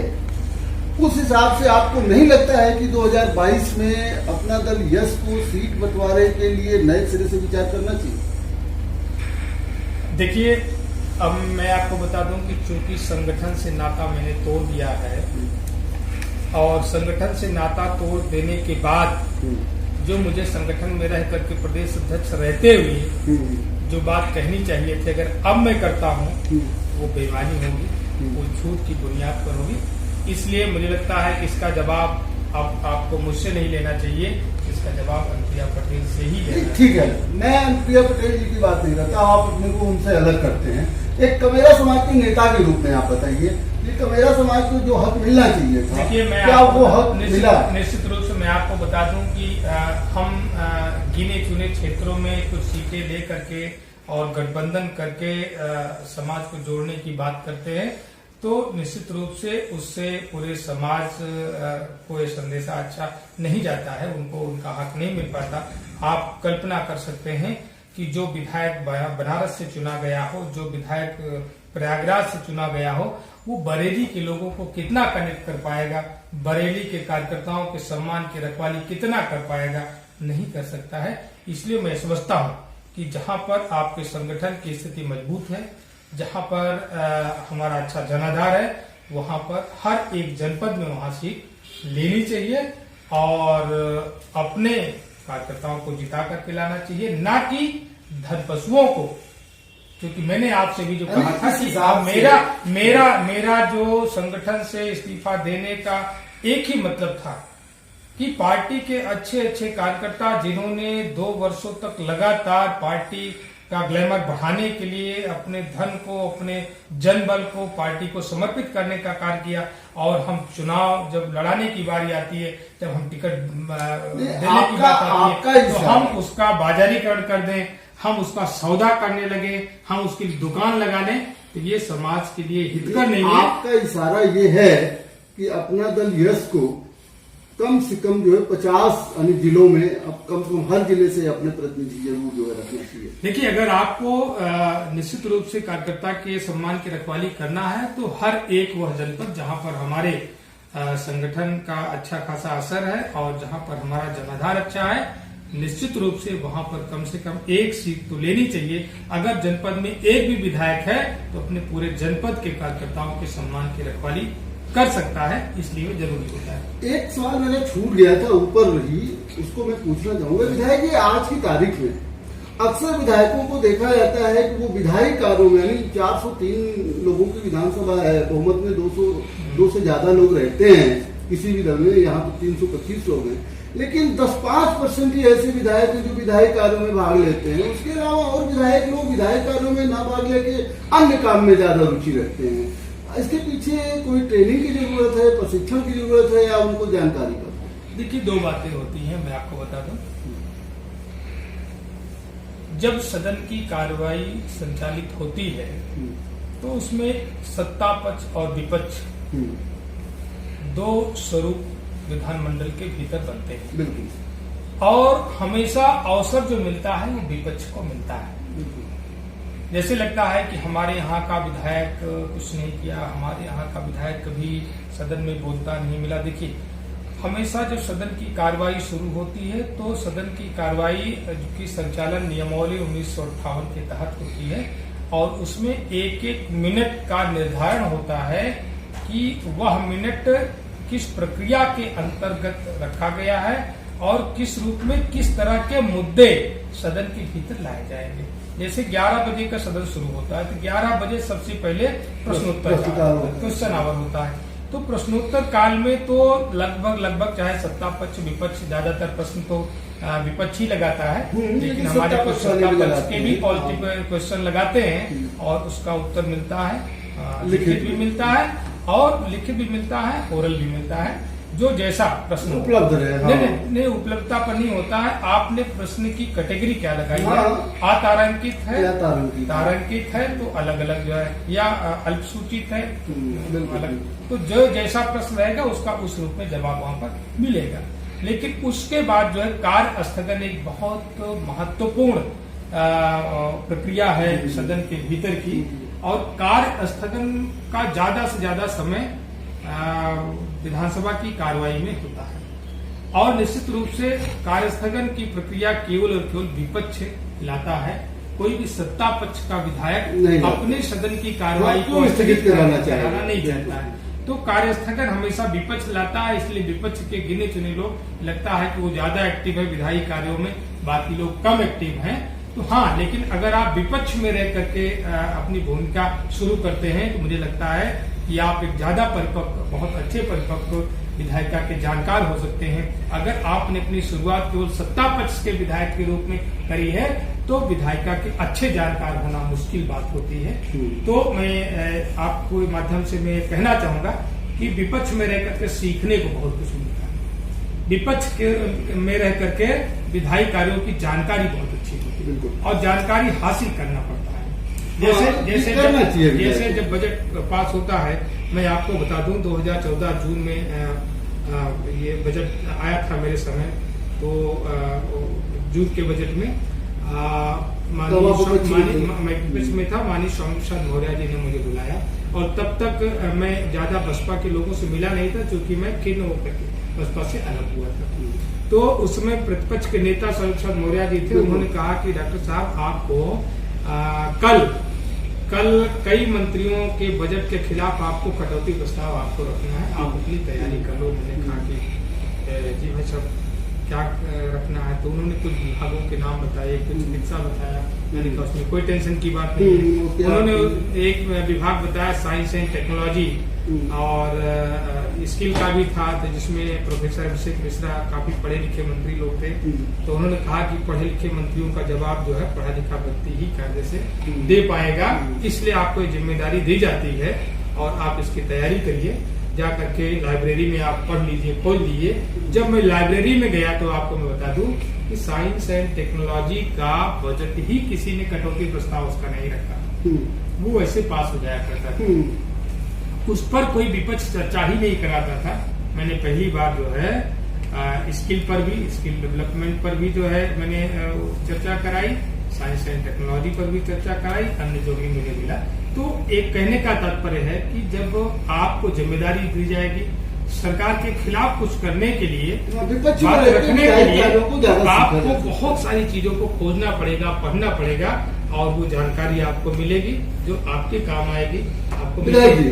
उस हिसाब से आपको नहीं लगता है कि 2022 में अपना दल यश को सीट बंटवारे के लिए नए सिरे से विचार करना चाहिए? देखिए, अब मैं आपको बता दूं कि चूंकि संगठन से नाता मैंने तोड़ दिया है, और संगठन से नाता तोड़ देने के बाद जो मुझे संगठन में रह करके प्रदेश अध्यक्ष रहते हुए जो बात कहनी चाहिए थी, अगर अब मैं करता हूँ वो बेईमानी होगी, वो झूठ की बुनियाद पर होगी। इसलिए मुझे लगता है कि इसका जवाब आपको मुझसे नहीं लेना चाहिए, इसका जवाब अनुप्रिया पटेल से ही लेना चाहिए। ठीक है, मैं अनुप्रिया पटेल जी की बात नहीं करता, आप अपने को उनसे अलग करते हैं। एक कमेरा समाज के नेता के रूप में आप बताइए, ये कमेरा समाज को जो हक मिलना चाहिए था, देखिए मैं क्या वो हक मिला? निश्चित रूप से मैं आपको बता दूं कि हम गिने चुने क्षेत्रों में कुछ सीटें ले करके और गठबंधन करके समाज को जोड़ने की बात करते हैं, तो निश्चित रूप से उससे पूरे समाज को ये संदेशा अच्छा नहीं जाता है, उनको उनका हक नहीं मिल पाता। आप कल्पना कर सकते हैं कि जो विधायक बनारस से चुना गया हो, जो विधायक प्रयागराज से चुना गया हो, वो बरेली के लोगों को कितना कनेक्ट कर पाएगा, बरेली के कार्यकर्ताओं के सम्मान की रखवाली कितना कर पाएगा, नहीं कर सकता है। इसलिए मैं समझता हूँ कि जहां पर आपके संगठन की स्थिति मजबूत है, जहां पर हमारा अच्छा जनाधार है, वहां पर हर एक जनपद में वहां सीट लेनी चाहिए और अपने कार्यकर्ताओं को जिता करके लाना चाहिए, ना कि धन पशुओं को। क्योंकि मैंने आपसे भी जो कहा था कि मेरा जो संगठन से इस्तीफा देने का एक ही मतलब था कि पार्टी के अच्छे अच्छे कार्यकर्ता जिन्होंने 2 वर्षों तक लगातार पार्टी का ग्लैमर बढ़ाने के लिए अपने धन को, अपने जनबल को पार्टी को समर्पित करने का कार्य किया, और हम चुनाव जब लड़ाने की बारी आती है, जब हम टिकट देने की बात आती है, तो हम उसका बाजारीकरण कर दें, हम उसका सौदा करने लगे, हम उसकी दुकान लगा लें, तो ये समाज के लिए हितकर नहीं है। आपका इशारा ये है कि अपना दल यश को कम से कम जो है 50 अन्य जिलों में, अब कम से कम हर जिले से अपने प्रतिनिधि जरूर जो है रखना चाहिए। देखिए, अगर आपको निश्चित रूप से कार्यकर्ता के सम्मान की रखवाली करना है, तो हर एक वह जनपद जहां पर हमारे संगठन का अच्छा खासा असर है और जहां पर हमारा जनाधार अच्छा है, निश्चित रूप से वहां पर कम से कम एक सीट तो लेनी चाहिए। अगर जनपद में एक भी विधायक है तो अपने पूरे जनपद के कार्यकर्ताओं के सम्मान की रखवाली कर सकता है, इसलिए वो जरूरी होता है। एक सवाल मैंने छूट गया था, ऊपर रही, उसको मैं पूछना चाहूंगा। विधायक जी, आज की तारीख में अक्सर विधायकों को देखा जाता है कि वो विधायी कार्यों में, यानी 403 लोगों की विधानसभा है, बहुमत में 200 से ज्यादा लोग रहते हैं किसी भी दल में, यहाँ तो 325 लोग हैं, लेकिन 10-5% ही ऐसे विधायक हैं जो विधायी कार्यों में भाग लेते हैं। उसके अलावा और विधायक लोग विधायी कार्यों में ना भाग लेके अन्य काम में ज्यादा रुचि रखते हैं। इसके पीछे कोई ट्रेनिंग की जरूरत है, प्रशिक्षण की जरूरत है, या उनको जानकारी का? देखिए, 2 बातें होती हैं, मैं आपको बता दूं। जब सदन की कार्रवाई संचालित होती है तो उसमें सत्ता पक्ष और विपक्ष 2 स्वरूप विधानमंडल के भीतर बनते हैं। बिल्कुल। और हमेशा अवसर जो मिलता है वो विपक्ष को मिलता है। जैसे लगता है कि हमारे यहाँ का विधायक कुछ नहीं किया, हमारे यहाँ का विधायक कभी सदन में बोलता नहीं मिला। देखिए, हमेशा जब सदन की कार्रवाई शुरू होती है तो सदन की कार्रवाई की संचालन नियमावली 1958 के तहत होती है, और उसमें 1-1 मिनट का निर्धारण होता है कि वह मिनट किस प्रक्रिया के अंतर्गत रखा गया है और किस रूप में किस तरह के मुद्दे सदन के भीतर लाए जाएंगे। जैसे 11 बजे का सदन शुरू होता है तो 11 बजे सबसे पहले प्रश्नोत्तर क्वेश्चन आवर होता है। तो प्रश्नोत्तर काल में तो लगभग चाहे सत्ता पक्ष विपक्ष, ज्यादातर प्रश्न तो विपक्ष ही लगाता है, लेकिन हमारे कुछ सत्ता पक्ष के भी क्वेश्चन लगाते हैं और उसका उत्तर मिलता है, लिखित भी मिलता है और लिखित भी मिलता है, ओरल भी मिलता है, जो जैसा प्रश्न उपलब्ध रहे। नहीं, उपलब्धता पर नहीं होता है। आपने प्रश्न की कैटेगरी क्या लगाई है? अतारांकित है, तारांकित है तो अलग अलग जो है, या अल्पसूचित है अलग। तो जो जैसा प्रश्न रहेगा उसका उस रूप में जवाब वहां पर मिलेगा। लेकिन उसके बाद जो है कार्य स्थगन एक बहुत महत्वपूर्ण प्रक्रिया है सदन के भीतर की, और कार्य स्थगन का ज्यादा से ज्यादा समय विधानसभा की कार्रवाई में होता है, और निश्चित रूप से कार्य स्थगन की प्रक्रिया केवल और केवल विपक्ष लाता है। कोई भी सत्ता पक्ष का विधायक अपने सदन की कार्रवाई को स्थगित कराना नहीं चाहता है। तो कार्य स्थगन हमेशा विपक्ष लाता है, इसलिए विपक्ष के गिने चुने लोग लगता है कि वो ज्यादा एक्टिव है विधायी कार्यों में, बाकी लोग कम एक्टिव हैं। तो हाँ, लेकिन अगर आप विपक्ष में रह करके अपनी भूमिका शुरू करते हैं तो मुझे लगता है कि आप एक ज्यादा परिपक्व, बहुत अच्छे परिपक्व विधायिका के जानकार हो सकते हैं। अगर आपने अपनी शुरुआत केवल सत्ता पक्ष के विधायक के रूप में करी है तो विधायिका के अच्छे जानकार होना मुश्किल बात होती है। तो मैं आपको माध्यम से मैं कहना चाहूंगा कि विपक्ष में रह करके सीखने को बहुत कुछ मिलता है। विपक्ष में रह करके विधायी कार्यों की जानकारी बहुत अच्छी होती है और जानकारी हासिल करना पड़ता है। जैसे जब बजट पास होता है, मैं आपको बता दूं 2014 जून में ये बजट आया था मेरे समय, तो जून के बजट में में था माननीय स्वामी प्रसाद मौर्य जी ने मुझे बुलाया और तब तक मैं ज्यादा बसपा के लोगों से मिला नहीं था, क्योंकि मैं खिन्न होकर के बसपा से अलग हुआ था। तो उसमें प्रतिपक्ष के नेता स्वामी प्रसाद मौर्य जी थे, उन्होंने कहा कि डॉक्टर साहब आपको कल कई मंत्रियों के बजट के खिलाफ आपको कटौती प्रस्ताव आपको रखना है, आप अपनी तैयारी कर लो। मैंने कहा कि जी भाई साहब क्या रखना है, तो उन्होंने कुछ विभागों के नाम बताए, कुछ चिकित्सा बताया। मैंने कहा उसमें कोई टेंशन की बात नहीं है। उन्होंने एक विभाग बताया साइंस एंड टेक्नोलॉजी और स्किल का भी था, तो जिसमें प्रोफेसर अभिषेक मिश्रा काफी पढ़े लिखे मंत्री लोग थे। तो उन्होंने कहा कि पढ़े लिखे मंत्रियों का जवाब जो है पढ़ा लिखा व्यक्ति ही कायदे से दे पाएगा, इसलिए आपको जिम्मेदारी दी जाती है और आप इसकी तैयारी करिए, जा करके लाइब्रेरी में आप पढ़ लीजिए, खोल लीजिए। जब मैं लाइब्रेरी में गया तो आपको मैं बता दूं कि साइंस एंड टेक्नोलॉजी का बजट ही किसी ने कटौती प्रस्ताव उसका नहीं रखा, वो ऐसे पास हो जाया करता था। उस पर कोई विपक्ष चर्चा ही नहीं कराता था। मैंने पहली बार जो है स्किल पर भी, स्किल डेवलपमेंट पर भी जो है मैंने चर्चा कराई, साइंस एंड टेक्नोलॉजी पर भी चर्चा कराई, अन्य जो भी मुझे मिला। तो एक कहने का तात्पर्य है कि जब आपको जिम्मेदारी दी जाएगी सरकार के खिलाफ कुछ करने के लिए, बात रखने के लिए, तो आपको बहुत सारी चीजों को खोजना पड़ेगा, पढ़ना पड़ेगा और वो जानकारी आपको मिलेगी जो आपके काम आएगी, आपको मिलेगी।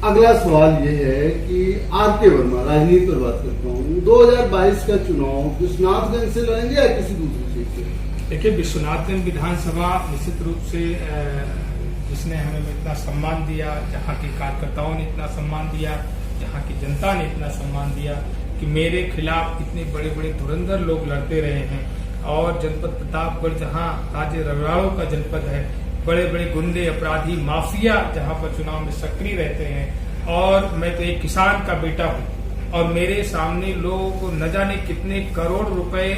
अगला सवाल ये है कि आर.के. वर्मा, राजनीति पर बात करता हूँ, 2022 का चुनाव विश्वनाथगंज से लड़ेंगे या किसी दूसरी सीट से? देखिए, विश्वनाथगंज विधानसभा निश्चित रूप से जिसने हमें इतना सम्मान दिया, जहाँ के कार्यकर्ताओं ने इतना सम्मान दिया, जहाँ की जनता ने इतना सम्मान दिया कि मेरे खिलाफ इतने बड़े बड़े धुरंधर लोग लड़ते रहे हैं और जनपद प्रतापगढ़ जहाँ राज्य रगड़ाओं का जनपद है, बड़े बड़े गुंडे, अपराधी, माफिया जहाँ पर चुनाव में सक्रिय रहते हैं और मैं तो एक किसान का बेटा हूँ और मेरे सामने लोग न जाने कितने करोड़ रुपए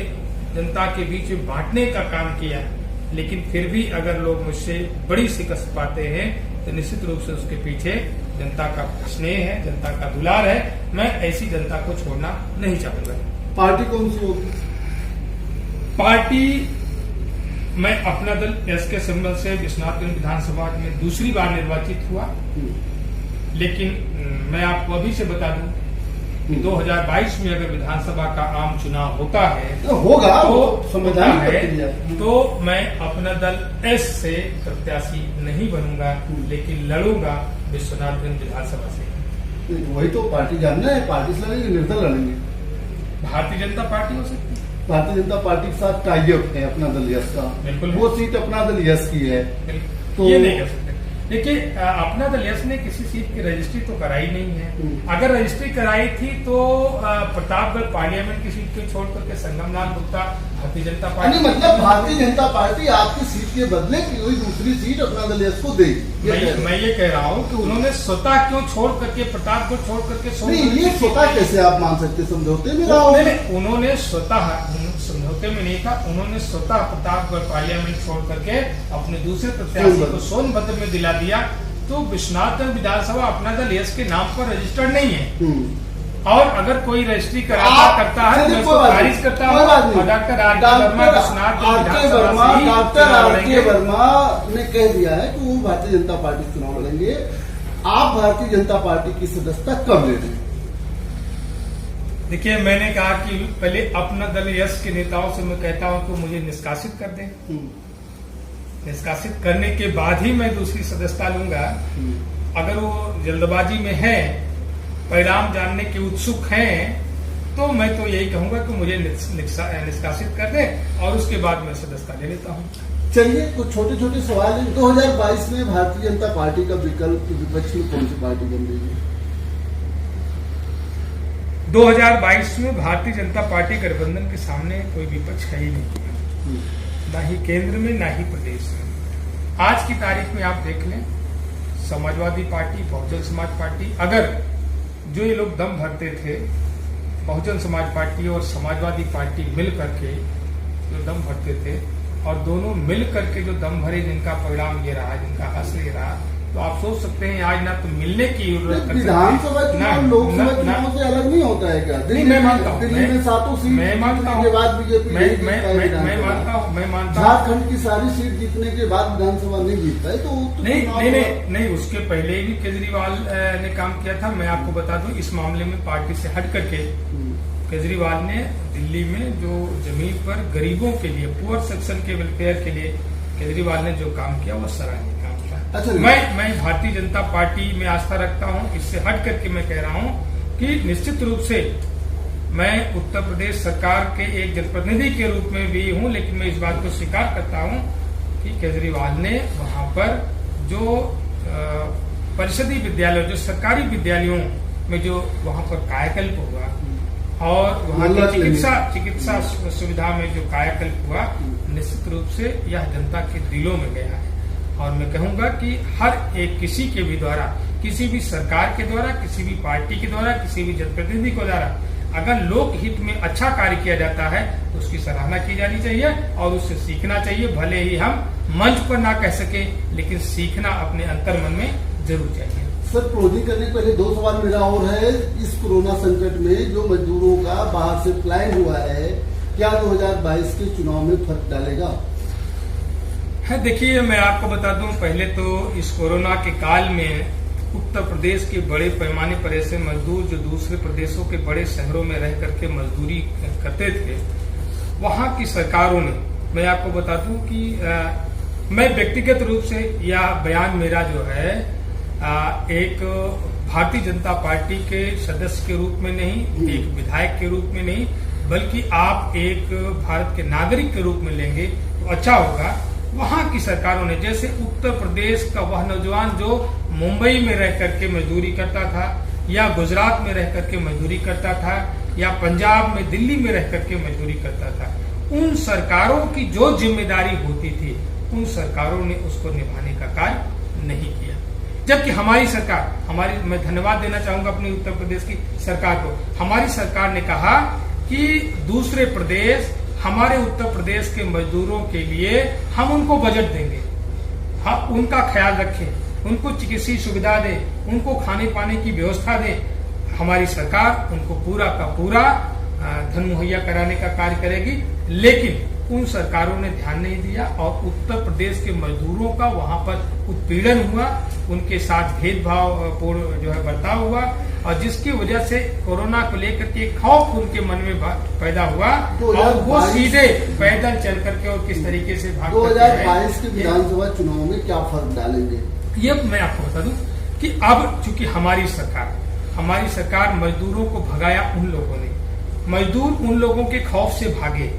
जनता के बीच में बांटने का काम किया, लेकिन फिर भी अगर लोग मुझसे बड़ी शिकस्त पाते हैं तो निश्चित रूप से उसके पीछे जनता का स्नेह है, जनता का दुलार है। मैं ऐसी जनता को छोड़ना नहीं चाहूंगा। पार्टी कौन सी होगी? पार्टी, मैं अपना दल एस के सिंबल से विश्वनाथगंज विधानसभा में दूसरी बार निर्वाचित हुआ, लेकिन मैं आपको अभी से बता दूं कि 2022 में अगर विधानसभा का आम चुनाव होता है तो होगा, तो मैं अपना दल एस से प्रत्याशी नहीं बनूंगा, लेकिन लड़ूंगा विश्वनाथगंज विधानसभा से। वही तो पार्टी जानना है, पार्टी से लड़ेंगे, निर्दल लड़ेंगे? भारतीय जनता पार्टी हो सकती है। भारतीय जनता पार्टी के साथ टाइअप है अपना दल यस का, बिल्कुल वो सीट अपना दल यस की है, तो ये नहीं कर सकते। देखिए, अपना दल यस ने किसी सीट की रजिस्ट्री तो कराई नहीं है। अगर रजिस्ट्री कराई थी तो प्रतापगढ़ पार्लियामेंट की सीट को छोड़ करके संगमलाल गुप्ता भारतीय जनता पार्टी, मतलब भारतीय जनता पार्टी आपकी सीट के बदले कोई दूसरी सीट अपना दल यस को देगी। मैं ये कह रहा हूँ कि उन्होंने स्वतः क्यों छोड़ करके प्रतापगढ़ छोड़ करके ये स्वतः कैसे आप मान सकते? समझौते में उन्होंने स्वतः, समझौते में नहीं था, उन्होंने स्वतः प्रतापगढ़ पार्लियामेंट छोड़ करके अपने दूसरे प्रत्याशी को सोनभद्र में दिला दिया। तो विश्वनाथगंज विधानसभा अपना दल यस के नाम पर रजिस्टर्ड नहीं है और अगर कोई रजिस्ट्री करता है तो उसको खारिज करता हूँ। Doctor R K. वर्मा ने कह दिया है कि वो भारतीय जनता पार्टी से चुनाव लड़ेंगे। आप भारतीय जनता पार्टी की सदस्यता कब ले रहे हैं? देखिए, मैंने कहा कि पहले अपना दल यस के नेताओं से मैं कहता हूं कि मुझे निष्कासित कर दें। निष्कासित करने के बाद ही मैं दूसरी सदस्यता लूंगा। अगर वो जल्दबाजी में है परिणाम जानने के उत्सुक हैं तो मैं तो यही कहूंगा कि मुझे निष्कासित कर दें और उसके बाद मैं सदस्यता ले लेता हूं। चलिए कुछ छोटे छोटे सवाल हैं। 2022 में भारतीय जनता पार्टी का विकल्प विपक्ष में कौन सी पार्टी बन रही है? 2022 में भारतीय जनता पार्टी गठबंधन के सामने कोई विपक्ष है ही नहीं, ना ही केंद्र में ना ही प्रदेश में। आज की तारीख में आप देख लें, समाजवादी पार्टी, बहुजन समाज पार्टी, अगर जो ये लोग दम भरते थे, बहुजन समाज पार्टी और समाजवादी पार्टी मिल करके जो दम भरते थे और दोनों मिल करके जो दम भरे, जिनका परिणाम ये रहा, जिनका असर ये रहा, तो आप सोच सकते हैं आज ना तो मिलने की जरूरत, विधानसभा चुनाव लोकसभा चुनाव से अलग नहीं होता है क्या? नहीं, मैं मानता हूँ, दिल्ली में 7 सीट मैं मानता हूँ, के बाद बीजेपी मैं मानता हूँ झारखंड की सारी सीट जीतने के बाद विधानसभा नहीं जीतता है तो नहीं, उसके पहले भी केजरीवाल ने काम किया था। मैं आपको बता दूं, इस मामले में पार्टी से हट करके केजरीवाल ने दिल्ली में जो जमीन पर गरीबों के लिए, पुअर सेक्शन के वेलफेयर के लिए केजरीवाल ने जो काम किया वो सराहनीय काम किया। अच्छा, मैं भारतीय जनता पार्टी में आस्था रखता हूं। इससे हट करके मैं कह रहा हूं कि निश्चित रूप से मैं उत्तर प्रदेश सरकार के एक जनप्रतिनिधि के रूप में भी हूं, लेकिन मैं इस बात को स्वीकार करता हूं कि केजरीवाल ने वहां पर जो परिषदीय विद्यालय, जो सरकारी विद्यालयों में जो वहां पर कायाकल्प हुआ और वहां की चिकित्सा सुविधा में जो कायाकल्प हुआ, निश्चित रूप से यह जनता के दिलों में गया है। और मैं कहूंगा कि हर एक किसी के भी द्वारा, किसी भी सरकार के द्वारा, किसी भी पार्टी के द्वारा, किसी भी जनप्रतिनिधि के द्वारा अगर लोक हित में अच्छा कार्य किया जाता है तो उसकी सराहना की जानी चाहिए और उससे सीखना चाहिए। भले ही हम मंच पर ना कह सके, लेकिन सीखना अपने अंतर मन में जरूर चाहिए। सर, क्लोजिंग करने के पहले 2 सवाल मेरा और है। इस कोरोना संकट में जो मजदूरों का बाहर से प्लान हुआ है, क्या 2022 के चुनाव में फर्क डालेगा? है, देखिए मैं आपको बता दूं, पहले तो इस कोरोना के काल में उत्तर प्रदेश के बड़े पैमाने पर ऐसे मजदूर जो दूसरे प्रदेशों के बड़े शहरों में रह करके मजदूरी करते थे, वहां की सरकारों ने, मैं आपको बता दूं कि मैं व्यक्तिगत रूप से यह बयान मेरा जो है एक भारतीय जनता पार्टी के सदस्य के रूप में नहीं, एक विधायक के रूप में नहीं, बल्कि आप एक भारत के नागरिक के रूप में लेंगे तो अच्छा होगा। वहां की सरकारों ने, जैसे उत्तर प्रदेश का वह नौजवान जो मुंबई में रह करके मजदूरी करता था, या गुजरात में रह करके मजदूरी करता था, या पंजाब में, दिल्ली में रह करके मजदूरी करता था, उन सरकारों की जो जिम्मेदारी होती थी, उन सरकारों ने उसको निभाने का कार्य नहीं किया। जबकि हमारी सरकार, मैं धन्यवाद देना चाहूंगा अपनी उत्तर प्रदेश की सरकार को, हमारी सरकार ने कहा कि दूसरे प्रदेश हमारे उत्तर प्रदेश के मजदूरों के लिए हम उनको बजट देंगे, हम उनका ख्याल रखें, उनको चिकित्सीय सुविधा दें, उनको खाने पाने की व्यवस्था दें। हमारी सरकार उनको पूरा का पूरा धन मुहैया कराने का कार्य करेगी, लेकिन उन सरकारों ने ध्यान नहीं दिया और उत्तर प्रदेश के मजदूरों का वहां पर उत्पीड़न हुआ, उनके साथ भेदभाव पूर्ण जो है बर्ताव हुआ, और जिसकी वजह से कोरोना को लेकर के खौफ उनके मन में पैदा हुआ और वो सीधे पैदल चल करके और किस तरीके से भाग 2022 के विधानसभा चुनाव में क्या फर्क डालेंगे? ये मैं आपको बता दूं कि अब चूंकि हमारी सरकार मजदूरों को भगाया उन लोगों ने, मजदूर उन लोगों के खौफ से भागे,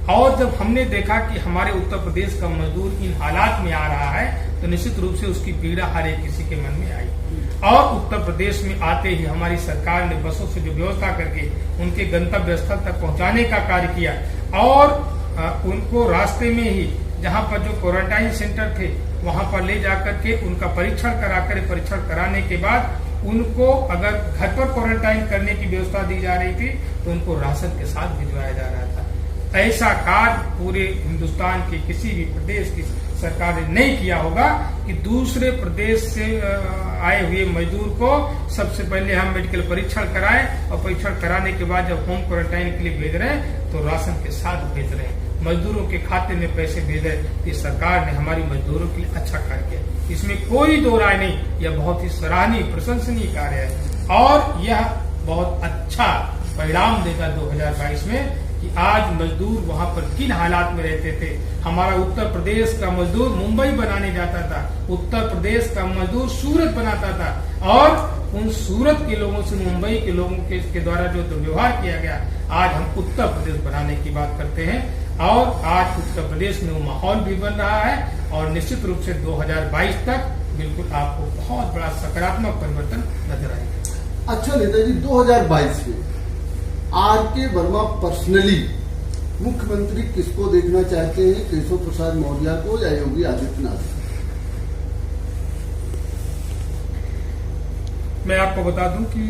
और जब हमने देखा कि हमारे उत्तर प्रदेश का मजदूर इन हालात में आ रहा है तो निश्चित रूप से उसकी पीड़ा हर एक किसी के मन में आई। और उत्तर प्रदेश में आते ही हमारी सरकार ने बसों से जो व्यवस्था करके उनके गंतव्य स्थल तक पहुंचाने का कार्य किया, और उनको रास्ते में ही जहां पर जो क्वारंटाइन सेंटर थे वहां पर ले जाकर के उनका परीक्षण कराने के बाद उनको अगर घर पर क्वारंटाइन करने की व्यवस्था दी जा रही थी तो उनको राशन के साथ भिजवाया जा रहा था। ऐसा कार्य पूरे हिंदुस्तान के किसी भी प्रदेश की सरकार ने नहीं किया होगा कि दूसरे प्रदेश से आए हुए मजदूर को सबसे पहले हम मेडिकल परीक्षण कराएं और परीक्षण कराने के बाद जब होम क्वारंटाइन के लिए भेज रहे हैं तो राशन के साथ भेज रहे हैं, मजदूरों के खाते में पैसे भेज रहे हैं। इस सरकार ने हमारी मजदूरों के लिए अच्छा कार्य किया, इसमें कोई दो राय नहीं। यह बहुत ही सराहनीय प्रशंसनीय कार्य है और यह बहुत अच्छा परिणाम देगा 2022 में कि आज मजदूर वहां पर किन हालात में रहते थे। हमारा उत्तर प्रदेश का मजदूर मुंबई बनाने जाता था, उत्तर प्रदेश का मजदूर सूरत बनाता था, और उन सूरत के लोगों से, मुंबई के लोगों के द्वारा जो दुर्व्यवहार किया गया, आज हम उत्तर प्रदेश बनाने की बात करते हैं और आज उत्तर प्रदेश में वो माहौल भी बन रहा है और निश्चित रूप से 2022 तक बिल्कुल आपको बहुत बड़ा सकारात्मक परिवर्तन नजर आएगा। अच्छा नेताजी, 2022 में आर.के. वर्मा पर्सनली मुख्यमंत्री किसको देखना चाहते हैं, केशव प्रसाद मौर्य को या योगी आदित्यनाथ? मैं आपको बता दूं कि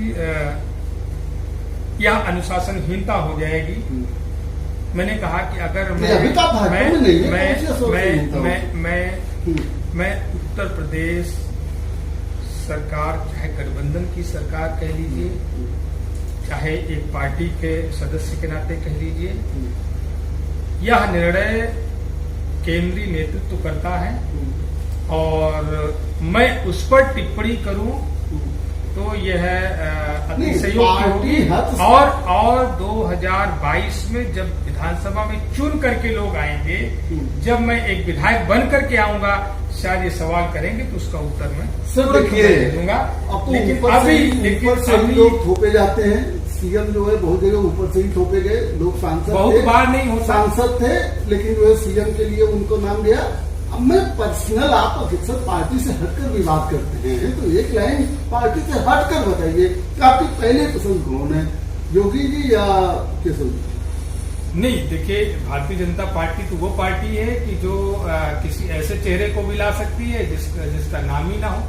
यह अनुशासनहीनता हो जाएगी। मैंने कहा कि अगर मैं उत्तर प्रदेश सरकार, चाहे गठबंधन की सरकार कह लीजिए, चाहे एक पार्टी के सदस्य के नाते कह लीजिए, यह निर्णय केंद्रीय नेतृत्व करता है और मैं उस पर टिप्पणी करूं तो यह अतिशयोक्ति होगी। और 2022 में जब विधानसभा में चुन करके लोग आएंगे, जब मैं एक विधायक बन करके आऊंगा, शायद ये सवाल करेंगे तो उसका उत्तर मैं दे दूंगा। लेकिन अभी लोग थोपे जाते हैं, सीएम जो है बहुत जगह ऊपर से ही थोपे गए लोग, सांसद बहुत बार नहीं होता, सांसद थे लेकिन जो है सीएम के लिए उनको नाम दिया। अब मैं पर्सनल, आप अक्सर पार्टी से हटकर भी बात करते हैं, तो एक लाइन पार्टी से हटकर बताइए कि आपकी पहले पसंद कौन है, योगी जी या केशव जी? नहीं, देखिए, भारतीय जनता पार्टी तो वो पार्टी है कि जो किसी ऐसे चेहरे को भी ला सकती है जिसका नाम ही ना हो,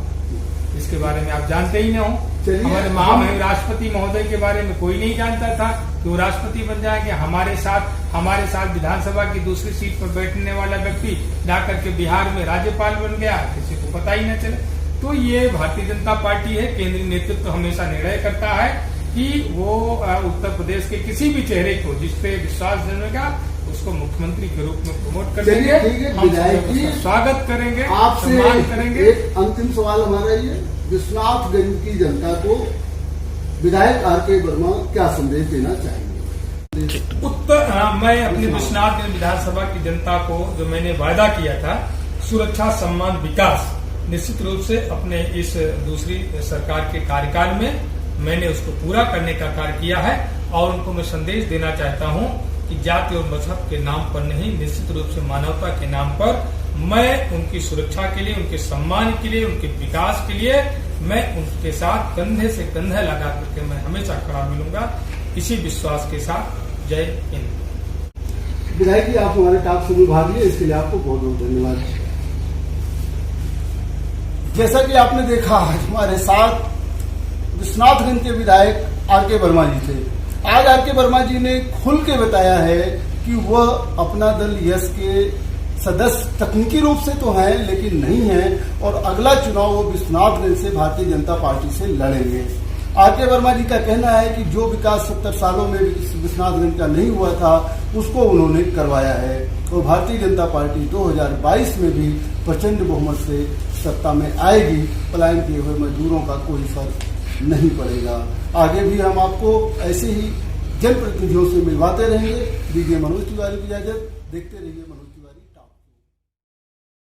जिसके बारे में आप जानते ही ना हो। हमारे महामहिम राष्ट्रपति महोदय के बारे में कोई नहीं जानता था कि वो राष्ट्रपति बन जाएंगे। हमारे साथ विधानसभा की दूसरी सीट पर बैठने वाला व्यक्ति जाकर के बिहार में राज्यपाल बन गया, किसी को पता ही न चले। तो ये भारतीय जनता पार्टी है, केंद्रीय नेतृत्व हमेशा निर्णय करता है कि वो उत्तर प्रदेश के किसी भी चेहरे को जिसपे विश्वास जमेगा उसको मुख्यमंत्री के रूप में प्रमोट करेंगे, विधायक जी स्वागत करेंगे, आपसे सम्मान करेंगे। एक अंतिम सवाल हमारा ये, विश्वनाथगंज की जनता को विधायक आर.के. वर्मा क्या संदेश देना चाहेंगे? मैं अपनी विश्वनाथगंज विधानसभा की जनता को जो मैंने वायदा किया था, सुरक्षा, सम्मान, विकास, निश्चित रूप से अपने इस दूसरी सरकार के कार्यकाल में मैंने उसको पूरा करने का कार्य किया है और उनको मैं संदेश देना चाहता हूं कि जाति और मजहब के नाम पर नहीं, निश्चित रूप से मानवता के नाम पर मैं उनकी सुरक्षा के लिए, उनके सम्मान के लिए, उनके विकास के लिए मैं उनके साथ कंधे से कंधा लगा करके मैं हमेशा खड़ा मिलूंगा, इसी विश्वास के साथ। जय हिंद। विधायक जी, आप हमारे टॉक में भाग लिए, इसके लिए आपको बहुत बहुत धन्यवाद। जैसा कि आपने देखा, आज हमारे साथ विश्वनाथगंज के विधायक आर.के. वर्मा जी थे। आज आर.के. वर्मा जी ने खुल के बताया है कि वह अपना दल यस के सदस्य तकनीकी रूप से तो हैं लेकिन नहीं हैं और अगला चुनाव वो विश्वनाथगंज से भारतीय जनता पार्टी से लड़ेंगे। आर.के. वर्मा जी का कहना है कि जो विकास 70 सालों में विश्वनाथगंज का नहीं हुआ था उसको उन्होंने करवाया है और भारतीय जनता पार्टी 2022 में भी प्रचंड बहुमत से सत्ता में आएगी। पलायन किए हुए मजदूरों का कोई फर्क नहीं पड़ेगा। आगे भी हम आपको ऐसे ही जनप्रतिनिधियों से मिलवाते रहेंगे। दीजिए मनोज तिवारी की इजाजत, देखते रहिए मनोज।